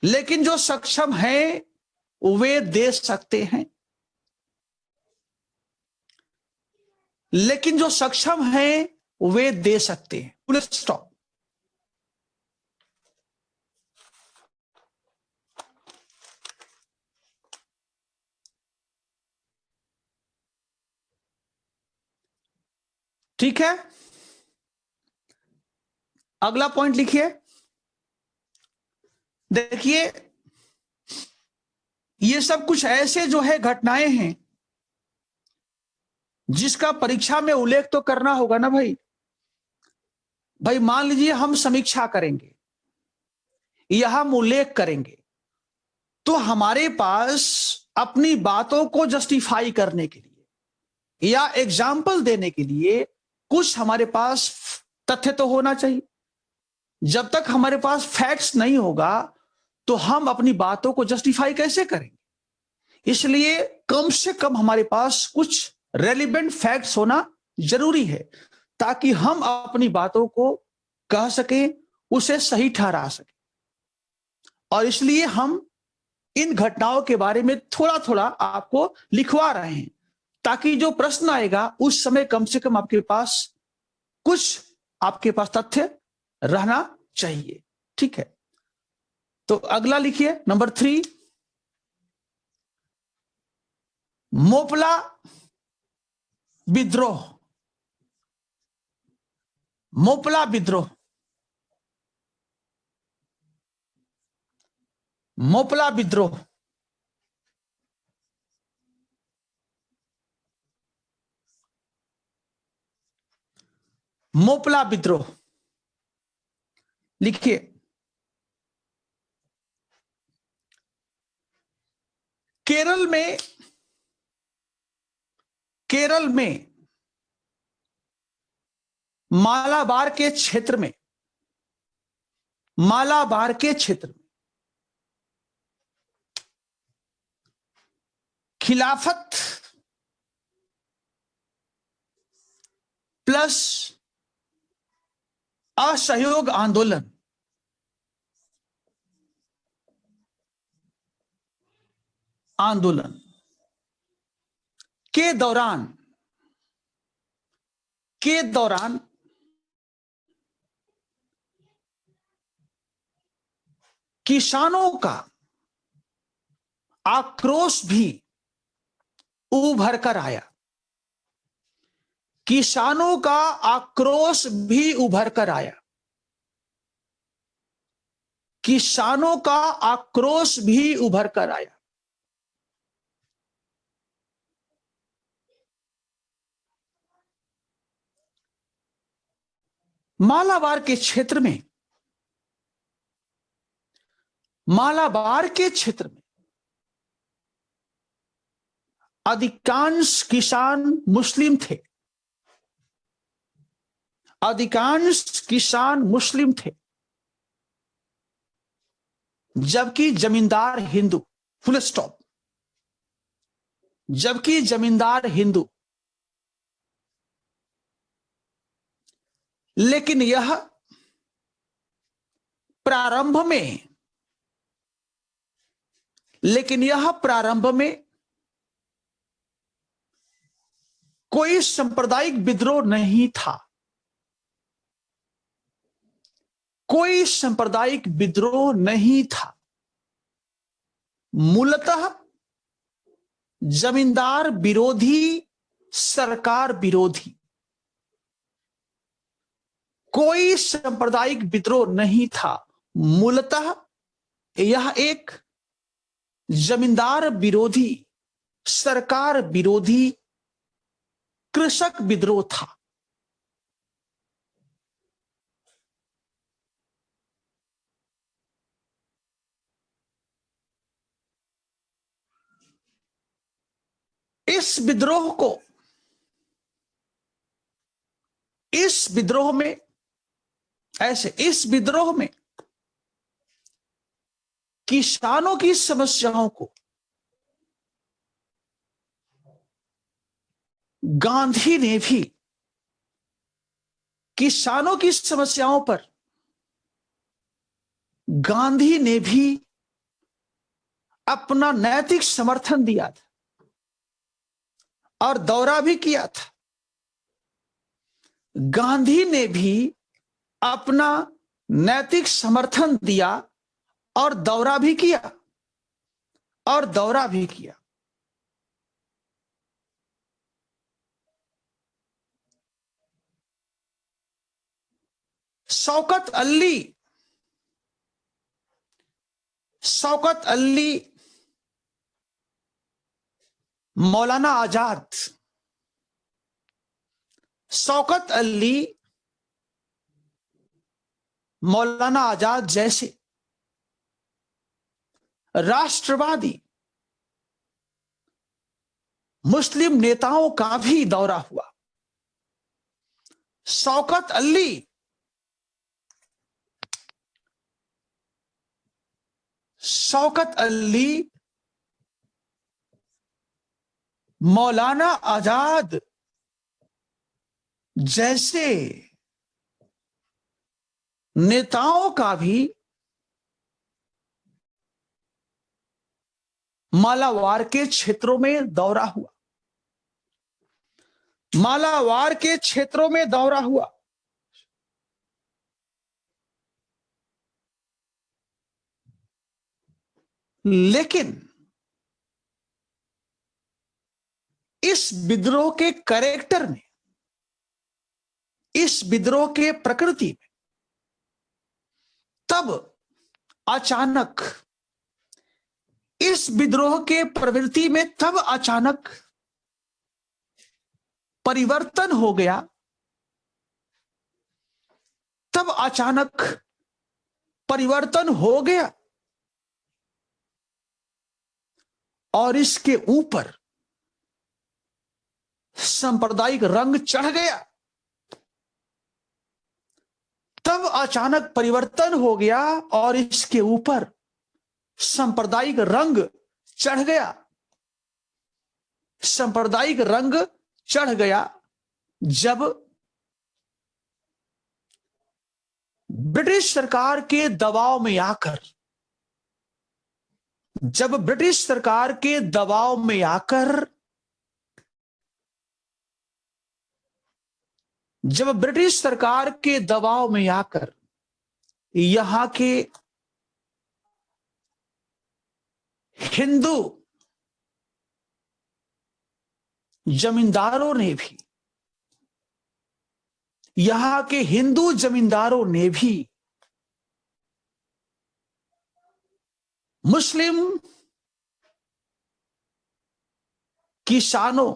लेकिन जो सक्षम है वे दे सकते हैं। लेकिन जो सक्षम है वे दे सकते हैं। Full stop. ठीक है, अगला पॉइंट लिखिए। देखिए, ये सब कुछ ऐसे जो है घटनाएं हैं जिसका परीक्षा में उल्लेख तो करना होगा ना भाई। मान लीजिए हम समीक्षा करेंगे या हम उल्लेख करेंगे, तो हमारे पास अपनी बातों को जस्टिफाई करने के लिए या एग्जाम्पल देने के लिए कुछ हमारे पास तथ्य तो होना चाहिए। जब तक हमारे पास फैक्ट्स नहीं होगा तो हम अपनी बातों को जस्टिफाई कैसे करेंगे। इसलिए कम से कम हमारे पास कुछ रेलिवेंट फैक्ट्स होना जरूरी है, ताकि हम अपनी बातों को कह सकें, उसे सही ठहरा सकें। और इसलिए हम इन घटनाओं के बारे में थोड़ा थोड़ा आपको लिखवा रहे हैं, ताकि जो प्रश्न आएगा उस समय कम से कम आपके पास कुछ आपके पास तथ्य रहना चाहिए। ठीक है, तो अगला लिखिए नंबर 3, मोपला विद्रोह। मोपला विद्रोह, मोपला विद्रोह। मोपला विद्रोह लिखिए। केरल में, केरल में मालाबार के क्षेत्र में, मालाबार के क्षेत्र में खिलाफत प्लस असहयोग आंदोलन के दौरान किसानों का आक्रोश भी उभर कर आया। किसानों का आक्रोश भी उभर कर आया। किसानों का आक्रोश भी उभर कर आया। मालाबार के क्षेत्र में, मालाबार के क्षेत्र में अधिकांश किसान मुस्लिम थे। अधिकांश किसान मुस्लिम थे, जबकि जमींदार हिंदू। Full stop. जबकि जमींदार हिंदू। लेकिन यह प्रारंभ में कोई सांप्रदायिक विद्रोह नहीं था। कोई सांप्रदायिक विद्रोह नहीं था। मूलतः जमींदार विरोधी, सरकार विरोधी। कोई सांप्रदायिक विद्रोह नहीं था। मूलतः यह एक जमींदार विरोधी, सरकार विरोधी कृषक विद्रोह था। इस विद्रोह में किसानों की समस्याओं को गांधी ने भी, किसानों की समस्याओं पर गांधी ने भी अपना नैतिक समर्थन दिया था और दौरा भी किया था। गांधी ने भी अपना नैतिक समर्थन दिया और दौरा भी किया। शौकत अली, मौलाना आजाद, शौकत अली, मौलाना आजाद जैसे राष्ट्रवादी मुस्लिम नेताओं का भी दौरा हुआ। शौकत अली, मौलाना आजाद जैसे नेताओं का भी मालाबार के क्षेत्रों में दौरा हुआ। मालाबार के क्षेत्रों में दौरा हुआ। लेकिन इस विद्रोह के कैरेक्टर में, इस विद्रोह के प्रकृति में तब अचानक, इस विद्रोह के प्रवृत्ति में तब अचानक परिवर्तन हो गया, तब अचानक परिवर्तन हो गया और इसके ऊपर सांप्रदायिक रंग चढ़ गया। तब अचानक परिवर्तन हो गया और इसके ऊपर सांप्रदायिक रंग चढ़ गया। सांप्रदायिक रंग चढ़ गया जब ब्रिटिश सरकार के दबाव में आकर, जब ब्रिटिश सरकार के दबाव में आकर, जब ब्रिटिश सरकार के दबाव में आकर यहां के हिंदू जमींदारों ने भी, यहां के हिंदू जमींदारों ने भी मुस्लिम किसानों,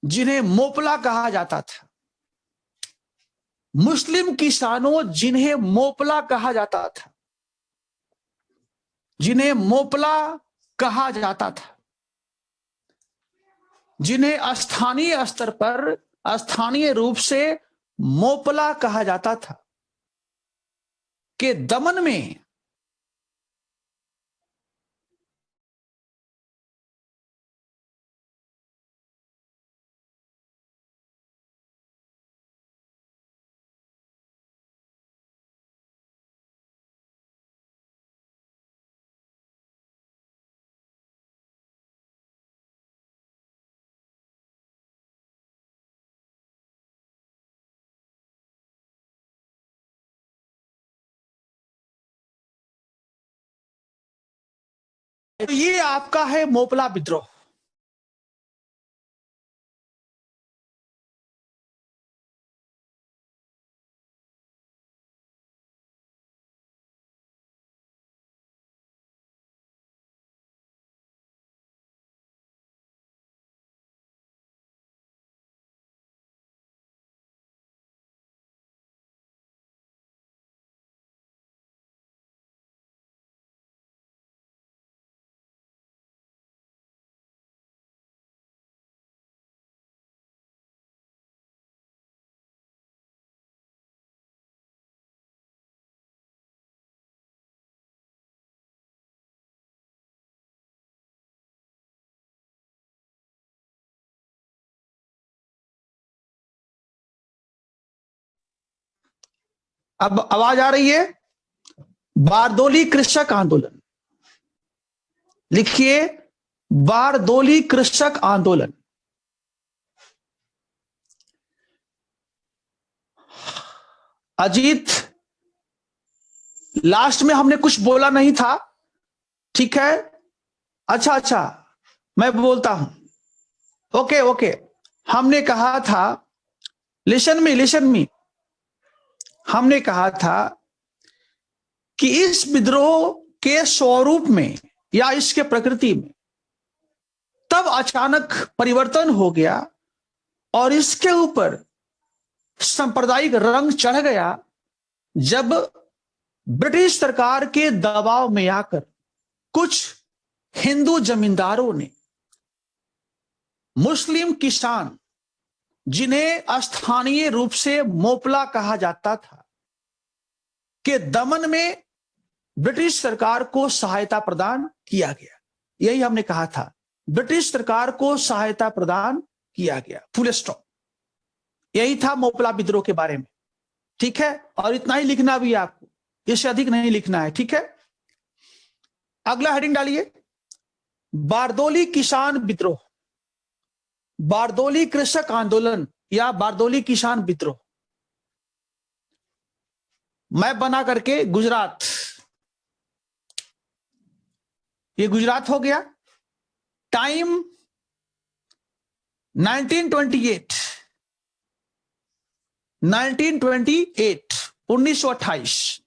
जिन्हें मोपला कहा जाता था, मुस्लिम किसानों जिन्हें मोपला कहा जाता था, जिन्हें मोपला कहा जाता था, जिन्हें स्थानीय स्तर पर, स्थानीय रूप से मोपला कहा जाता था, के दमन में तो ये आपका है मोपला विद्रोह। अब आवाज आ रही है? बारदोली कृषक आंदोलन, लिखिए बारदोली कृषक आंदोलन। अजीत, लास्ट में हमने कुछ बोला नहीं था, ठीक है? अच्छा, मैं बोलता हूं। ओके ओके, हमने कहा था, लिसन मी, हमने कहा था कि इस विद्रोह के स्वरूप में या इसके प्रकृति में तब अचानक परिवर्तन हो गया और इसके ऊपर सांप्रदायिक रंग चढ़ गया जब ब्रिटिश सरकार के दबाव में आकर कुछ हिंदू जमींदारों ने मुस्लिम किसान, जिन्हें स्थानीय रूप से मोपला कहा जाता था, के दमन में ब्रिटिश सरकार को सहायता प्रदान किया गया। यही हमने कहा था, ब्रिटिश सरकार को सहायता प्रदान किया गया, फुल स्टॉप। यही था मोपला विद्रोह के बारे में, ठीक है? और इतना ही लिखना भी है आपको, इससे अधिक नहीं लिखना है, ठीक है? अगला हेडिंग डालिए, बारदोली किसान विद्रोह, बारदोली कृषक आंदोलन या बारदोली किसान विद्रोह। मैप बना करके गुजरात, ये गुजरात हो गया। टाइम 1928,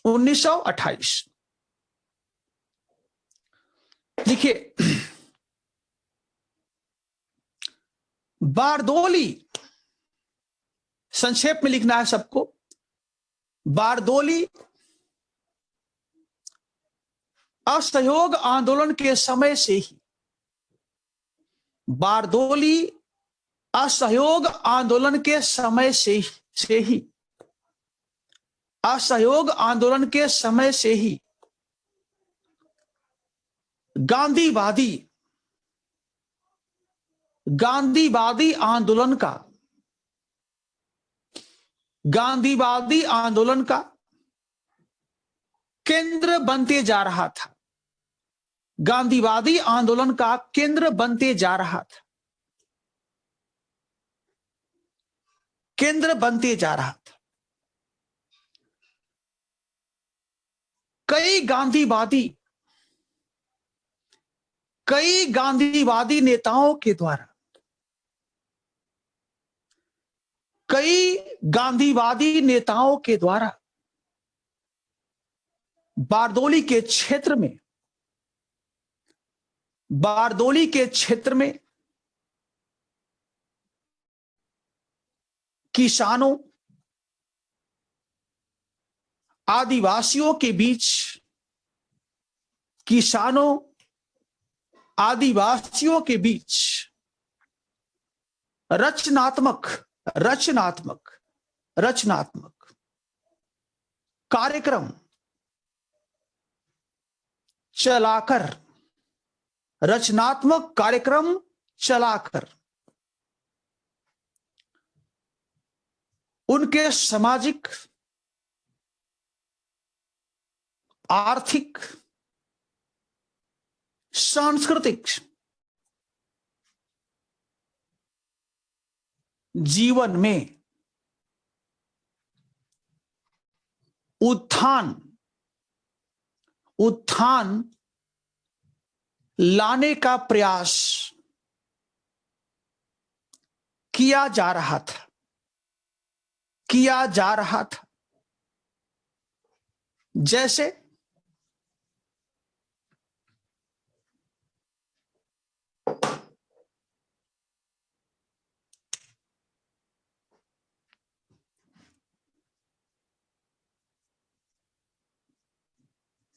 1928। देखिए, बारदोली, संक्षेप में लिखना है सबको। बारदोली असहयोग आंदोलन के समय से ही, बारदोली असहयोग आंदोलन के समय से ही, असहयोग आंदोलन के समय से ही गांधीवादी आंदोलन का केंद्र बनते जा रहा था। गांधीवादी आंदोलन का केंद्र बनते जा रहा था। केंद्र बनते जा रहा था। कई गांधीवादी नेताओं के द्वारा, कई गांधीवादी नेताओं के द्वारा बारदोली के क्षेत्र में किसानों, आदिवासियों के बीच, रचनात्मक कार्यक्रम चलाकर उनके सामाजिक, आर्थिक, सांस्कृतिक जीवन में उत्थान लाने का प्रयास किया जा रहा था। जैसे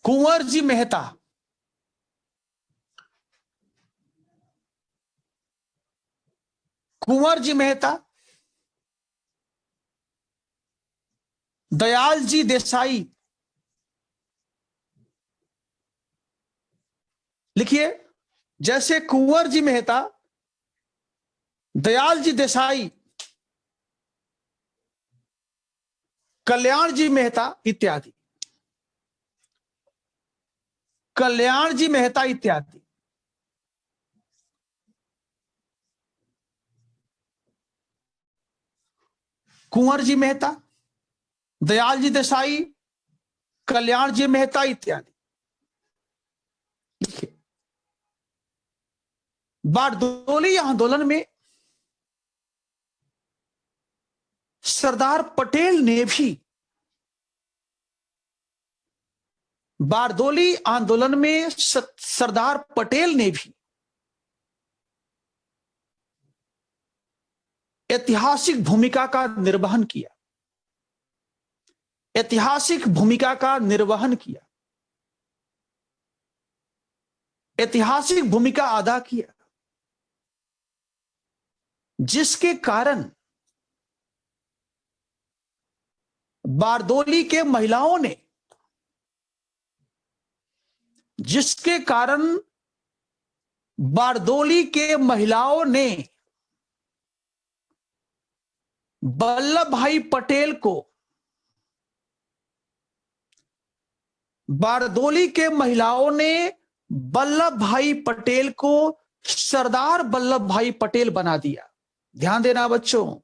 कुंवर जी मेहता, दयाल जी देसाई, लिखिए, जैसे कुंवर जी मेहता, दयाल जी देसाई, कल्याण जी मेहता इत्यादि, कुंवर जी मेहता, दयाल जी देसाई, कल्याण जी मेहता इत्यादि। बारदोली आंदोलन में सरदार पटेल ने भी, बारदोली आंदोलन में सरदार पटेल ने भी ऐतिहासिक भूमिका का निर्वहन किया, ऐतिहासिक भूमिका अदा किया, जिसके कारण बारदोली के महिलाओं ने, वल्लभ भाई पटेल को, बारदोली के महिलाओं ने वल्लभ भाई पटेल को सरदार वल्लभ भाई पटेल बना दिया। ध्यान देना बच्चों,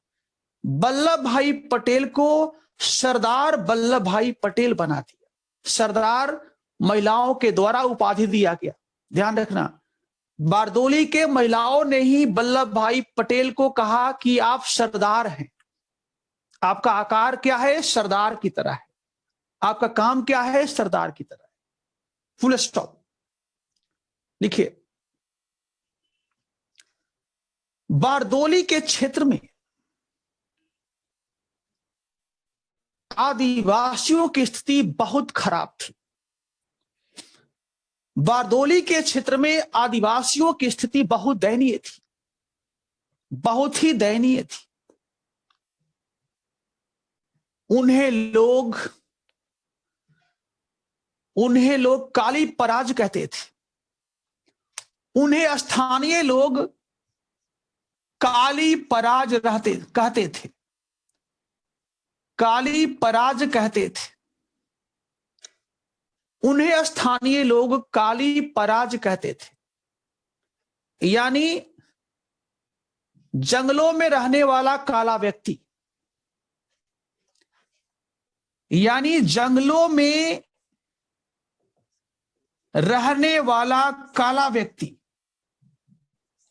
वल्लभ भाई पटेल को सरदार वल्लभ भाई पटेल बना दिया। सरदार महिलाओं के द्वारा उपाधि दिया गया। ध्यान रखना, बारदोली के महिलाओं ने ही वल्लभ भाई पटेल को कहा कि आप सरदार हैं, आपका आकार क्या है, सरदार की तरह है, आपका काम क्या है, सरदार की तरह है। Full stop. लिखिए, बारदोली के क्षेत्र में आदिवासियों की स्थिति बहुत खराब थी। बारदोली के क्षेत्र में आदिवासियों की स्थिति बहुत दयनीय थी, बहुत ही दयनीय थी। उन्हें लोग काली पराज कहते थे। उन्हें स्थानीय लोग काली पराज कहते थे, काली पराज कहते थे। उन्हें स्थानीय लोग काली पराज कहते थे, यानी जंगलों में रहने वाला काला व्यक्ति, यानी जंगलों में रहने वाला काला व्यक्ति,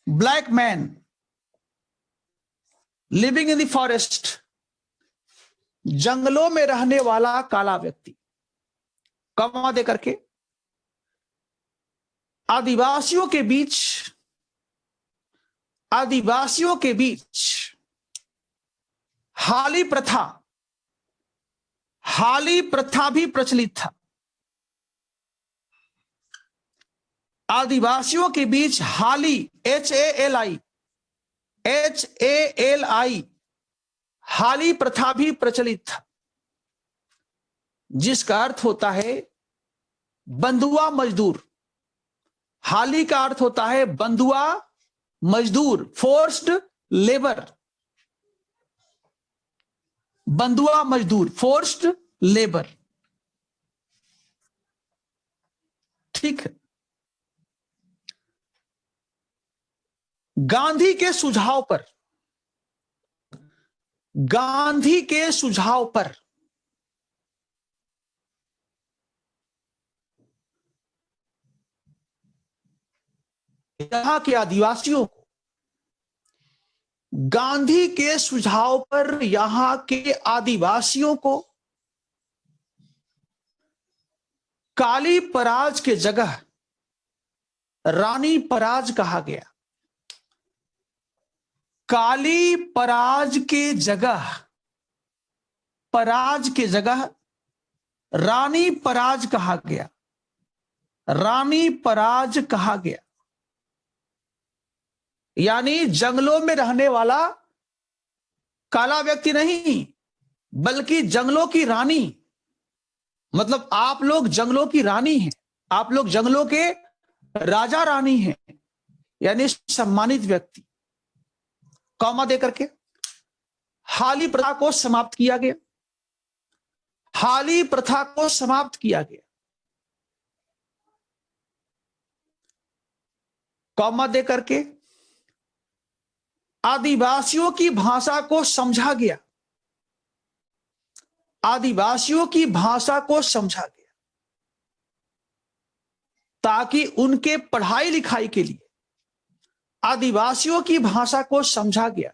black man living in the forest, जंगलों में रहने वाला काला व्यक्ति, कमा दे करके आदिवासियों के बीच हाली प्रथा भी प्रचलित था। आदिवासियों के बीच हाली, HALI हाली प्रथा भी प्रचलित था, जिसका अर्थ होता है बंधुआ मजदूर। हाली का अर्थ होता है बंधुआ मजदूर, फोर्स्ड लेबर, बंधुआ मजदूर, फोर्स्ड लेबर। ठीक है। गांधी के सुझाव पर यहां के आदिवासियों को, गांधी के सुझाव पर यहां के आदिवासियों को काली पराज के जगह रानी पराज कहा गया। काली पराज के जगह रानी पराज कहा गया, रानी पराज कहा गया। यानी जंगलों में रहने वाला काला व्यक्ति नहीं, बल्कि जंगलों की रानी। मतलब आप लोग जंगलों की रानी हैं, आप लोग जंगलों के राजा रानी हैं, यानी सम्मानित व्यक्ति। कॉमा दे करके हाली प्रथा को समाप्त किया गया, हाली प्रथा को समाप्त किया गया। कॉमा दे करके आदिवासियों की भाषा को समझा गया, आदिवासियों की भाषा को समझा गया, ताकि उनके पढ़ाई लिखाई के लिए आदिवासियों की भाषा को समझा गया,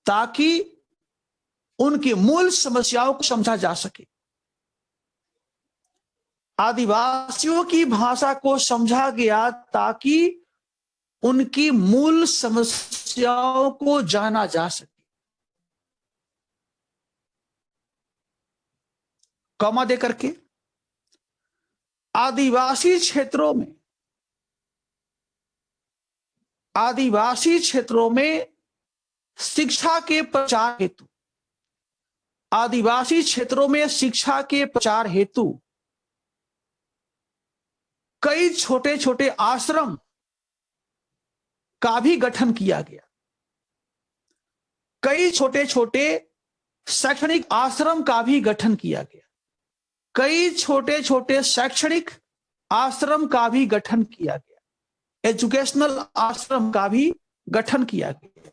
ताकि उनकी मूल समस्याओं को समझा जा सके। आदिवासियों की भाषा को समझा गया ताकि उनकी मूल समस्याओं को जाना जा सके। कॉमा दे करके आदिवासी क्षेत्रों में शिक्षा के प्रचार हेतु, आदिवासी क्षेत्रों में शिक्षा के प्रचार हेतु कई छोटे छोटे आश्रम का भी गठन किया गया, कई छोटे छोटे शैक्षणिक आश्रम का भी गठन किया गया, कई छोटे छोटे शैक्षणिक आश्रम का भी गठन किया गया, एजुकेशनल आश्रम का भी गठन किया गया।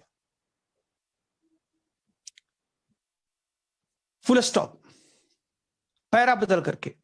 Full stop. पैरा बदल करके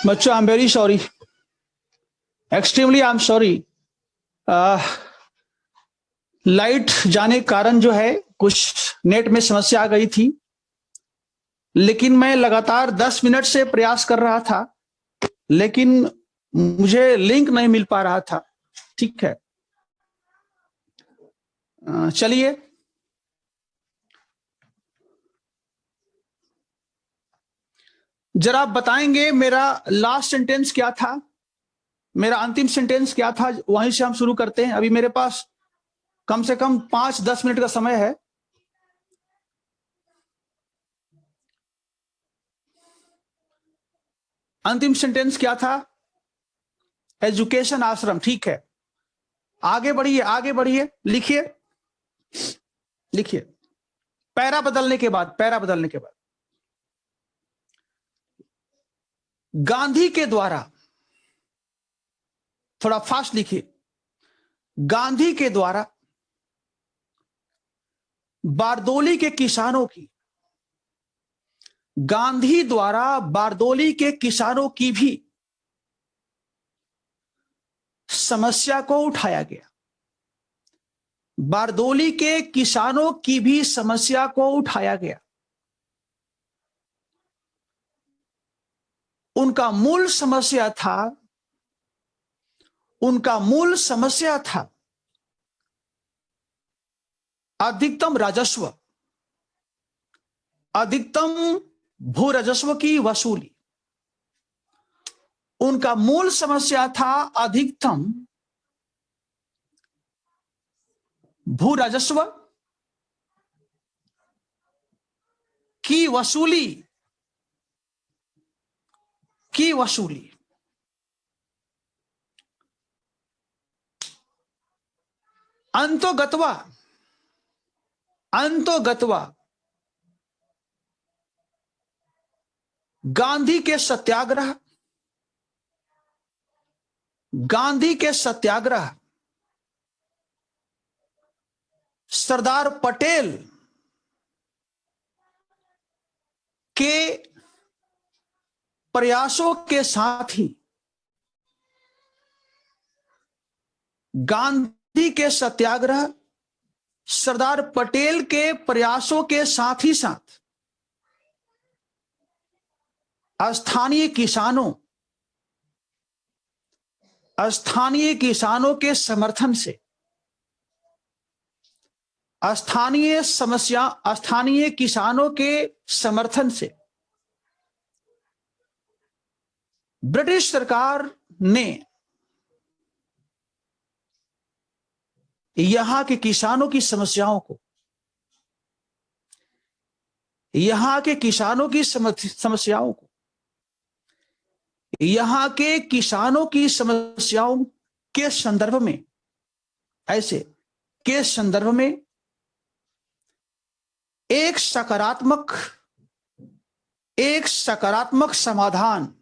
बच्चों, I am very sorry, extremely I am sorry. Light जाने के कारण जो है कुछ नेट में समस्या आ गई थी, लेकिन मैं लगातार 10 मिनट से प्रयास कर रहा था, लेकिन मुझे लिंक नहीं मिल पा रहा था। ठीक है, चलिए जरा आप बताएंगे मेरा लास्ट सेंटेंस क्या था, मेरा अंतिम सेंटेंस क्या था, वहीं से हम शुरू करते हैं। अभी मेरे पास कम से कम 5-10 मिनट का समय है। अंतिम सेंटेंस क्या था? एजुकेशन आश्रम। ठीक है, आगे बढ़िए, आगे बढ़िए, लिखिए लिखिए। पैरा बदलने के बाद, पैरा बदलने के बाद, गांधी के द्वारा, थोड़ा फास्ट लिखिए, गांधी के द्वारा बारदोली के किसानों की, गांधी द्वारा बारदोली के किसानों की भी समस्या को उठाया गया। बारदोली के किसानों की भी समस्या को उठाया गया। उनका मूल समस्या था, उनका मूल समस्या था अधिकतम राजस्व, अधिकतम भू राजस्व की वसूली। उनका मूल समस्या था अधिकतम भू राजस्व की वसूली, की वसूली। अंतोगत्वा, अंतोगत्वा गांधी के सत्याग्रह, गांधी के सत्याग्रह, सरदार पटेल के प्रयासों के साथ ही, गांधी के सत्याग्रह सरदार पटेल के प्रयासों के साथ ही साथ स्थानीय किसानों, स्थानीय किसानों के समर्थन से, स्थानीय समस्या, स्थानीय किसानों के समर्थन से ब्रिटिश सरकार ने यहां के किसानों की समस्याओं को, यहां के किसानों की समस्याओं को, यहां के किसानों की समस्याओं के संदर्भ में, ऐसे के संदर्भ में एक सकारात्मक, एक सकारात्मक समाधान,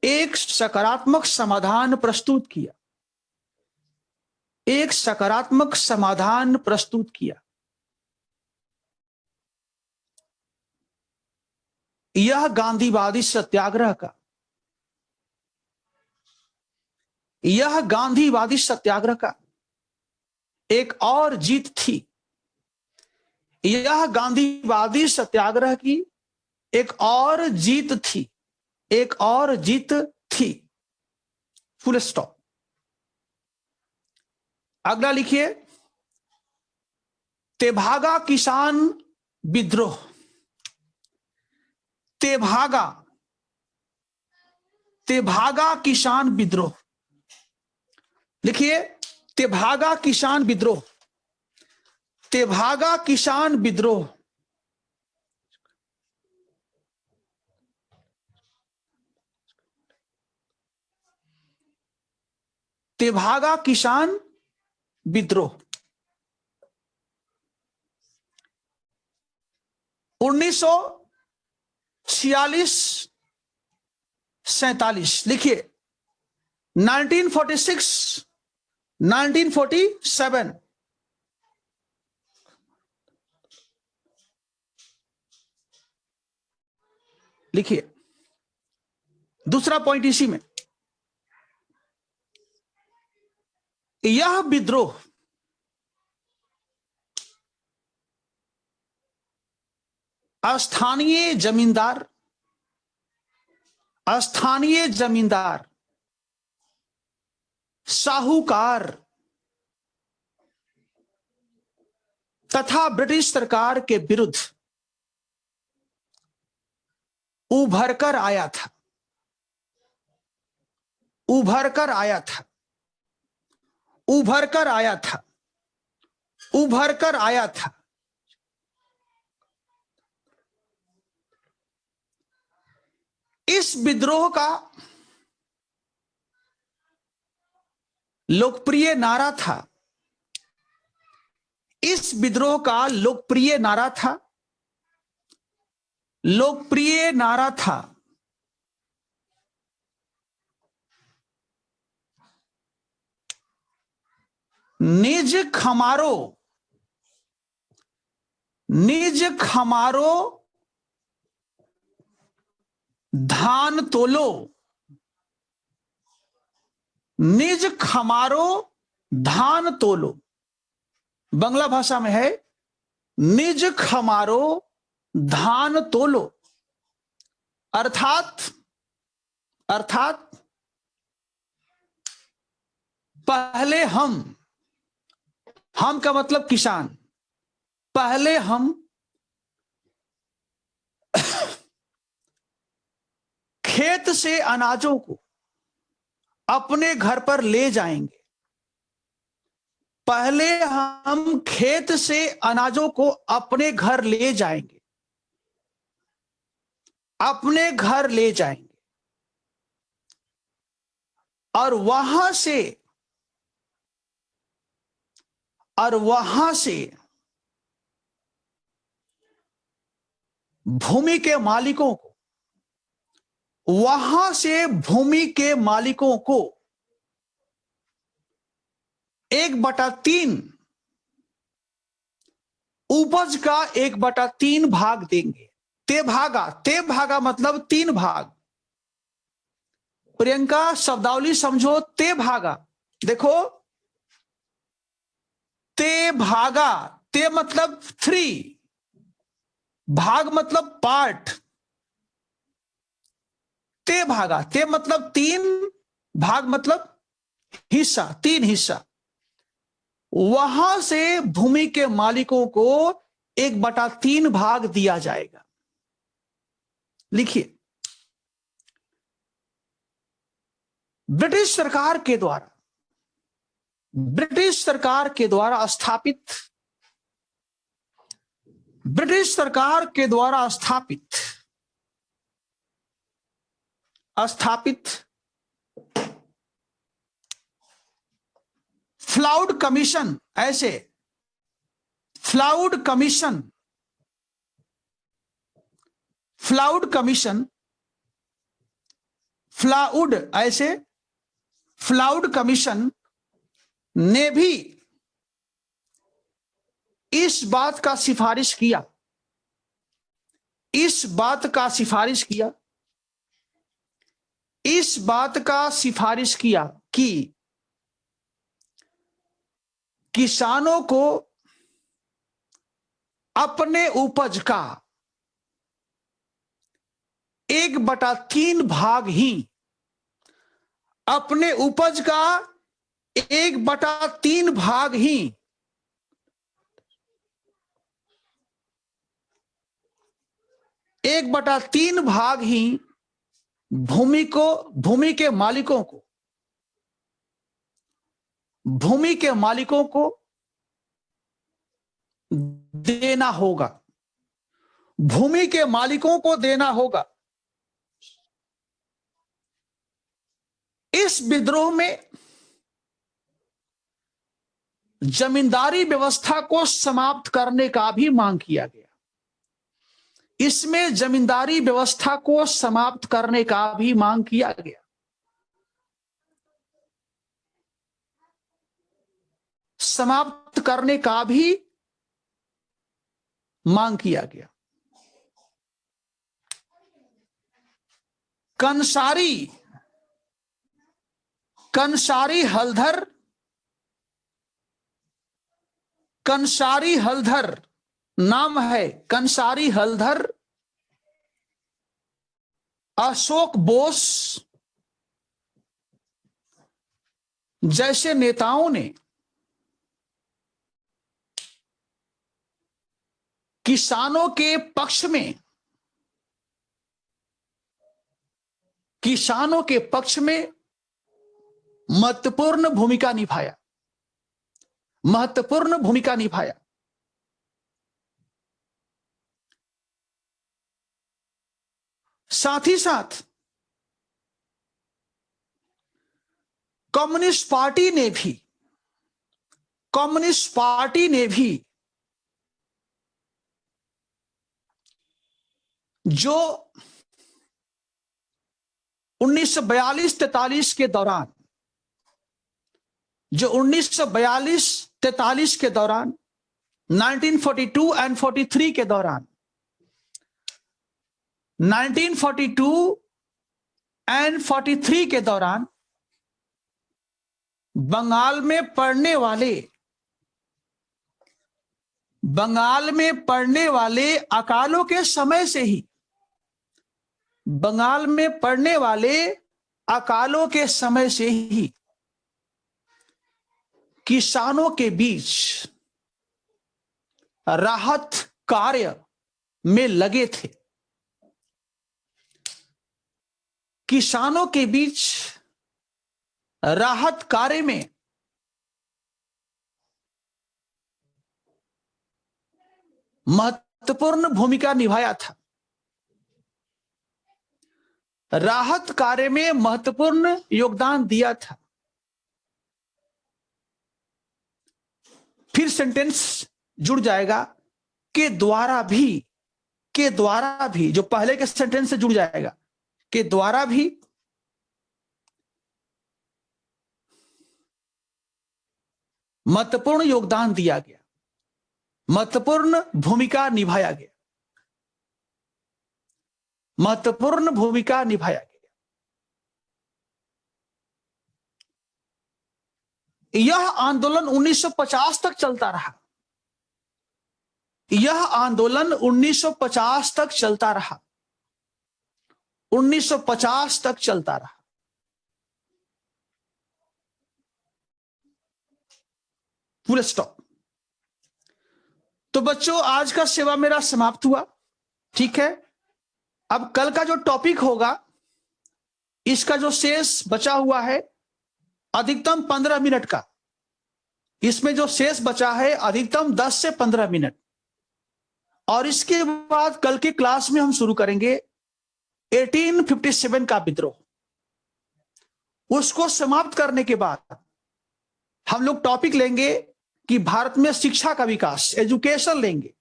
एक सकारात्मक समाधान प्रस्तुत किया, एक सकारात्मक समाधान प्रस्तुत किया। यह गांधीवादी सत्याग्रह का, यह गांधीवादी सत्याग्रह का एक और जीत थी। यह गांधीवादी सत्याग्रह की एक और जीत थी, एक और जीत थी। Full stop. अगला लिखिए, तेभागा किसान विद्रोह। तेभागा, तेभागा किसान विद्रोह। लिखिए, तेभागा किसान विद्रोह, तेभागा किसान विद्रोह। तेभागा किसान विद्रोह 1946-47। लिखिए 1946, 1947। लिखिए दूसरा पॉइंट इसी में, यह विद्रोह स्थानीय जमींदार, साहूकार तथा ब्रिटिश सरकार के विरुद्ध उभर कर आया था, उभर कर आया था, उभर कर आया था, उभर कर आया था। इस विद्रोह का लोकप्रिय नारा था, इस विद्रोह का लोकप्रिय नारा था, लोकप्रिय नारा था निज खमारो, निज खमारो धान तोलो, निज खमारो धान तोलो। बांग्ला भाषा में है निज खमारो धान तोलो, अर्थात पहले हम का मतलब किसान, पहले हम खेत से अनाजों को अपने घर पर ले जाएंगे, पहले हम खेत से अनाजों को अपने घर ले जाएंगे, अपने घर ले जाएंगे और वहां से भूमि के मालिकों को, वहां से भूमि के मालिकों को 1/3 उपज का 1/3 भाग देंगे। ते भागा मतलब 3 भाग। प्रियंका शब्दावली समझो, ते भागा, देखो ते भागा, ते मतलब 3, भाग मतलब पार्ट, ते भागा, ते मतलब 3, भाग मतलब हिस्सा, 3 हिस्सा। वहां से भूमि के मालिकों को 1/3 भाग दिया जाएगा। लिखिए ब्रिटिश सरकार के द्वारा स्थापित, ब्रिटिश सरकार के द्वारा स्थापित फ्लाउड कमीशन, ऐसे फ्लाउड कमीशन, ऐसे फ्लाउड कमीशन ने भी इस बात का सिफारिश किया, इस बात का सिफारिश किया कि किसानों को अपने उपज का 1/3 भाग ही, अपने उपज का 1/3 भाग ही भूमि के मालिकों को देना होगा, भूमि के मालिकों को देना होगा। इस विद्रोह में जमींदारी व्यवस्था को समाप्त करने का भी मांग किया गया, इसमें जमींदारी व्यवस्था को समाप्त करने का भी मांग किया गया। समाप्त करने का भी मांग किया गया। कंसारी हलधर, कंसारी हलधर नाम है, कंसारी हलधर, अशोक बोस जैसे नेताओं ने किसानों के पक्ष में महत्वपूर्ण भूमिका निभाया। साथ ही साथ कम्युनिस्ट पार्टी ने भी जो 1942-43 के दौरान, 1942 एंड 43 के दौरान, 1942 एंड 43 के दौरान बंगाल में पढ़ने वाले अकालों के समय से ही, बंगाल में पढ़ने वाले अकालों के समय से ही किसानों के बीच राहत कार्य में लगे थे। किसानों के बीच राहत कार्य में महत्वपूर्ण भूमिका निभाया था। राहत कार्य में महत्वपूर्ण योगदान दिया था। फिर सेंटेंस जुड़ जाएगा के द्वारा भी, जो पहले के सेंटेंस से जुड़ जाएगा, के द्वारा भी महत्वपूर्ण योगदान दिया गया, महत्वपूर्ण भूमिका निभाया गया। यह आंदोलन 1950 तक चलता रहा। 1950 तक चलता रहा। Full stop. तो बच्चों, आज का सेवा मेरा समाप्त हुआ। ठीक है, अब कल का जो टॉपिक होगा, इसका जो शेष बचा हुआ है अधिकतम 15 मिनट का, इसमें जो शेष बचा है अधिकतम 10 से 15 मिनट, और इसके बाद कल की क्लास में हम शुरू करेंगे 1857 का विद्रोह। उसको समाप्त करने के बाद हम लोग टॉपिक लेंगे कि भारत में शिक्षा का विकास, एजुकेशन लेंगे,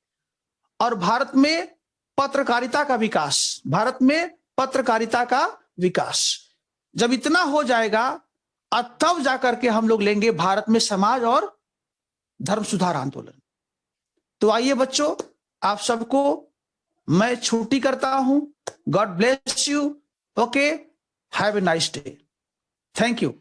और भारत में पत्रकारिता का विकास। जब इतना हो जाएगा तब जाकर के हम लोग लेंगे भारत में समाज और धर्म सुधार आंदोलन। तो आइए बच्चों, आप सबको मैं छुट्टी करता हूं। God bless you. Okay, have a nice day. Thank you.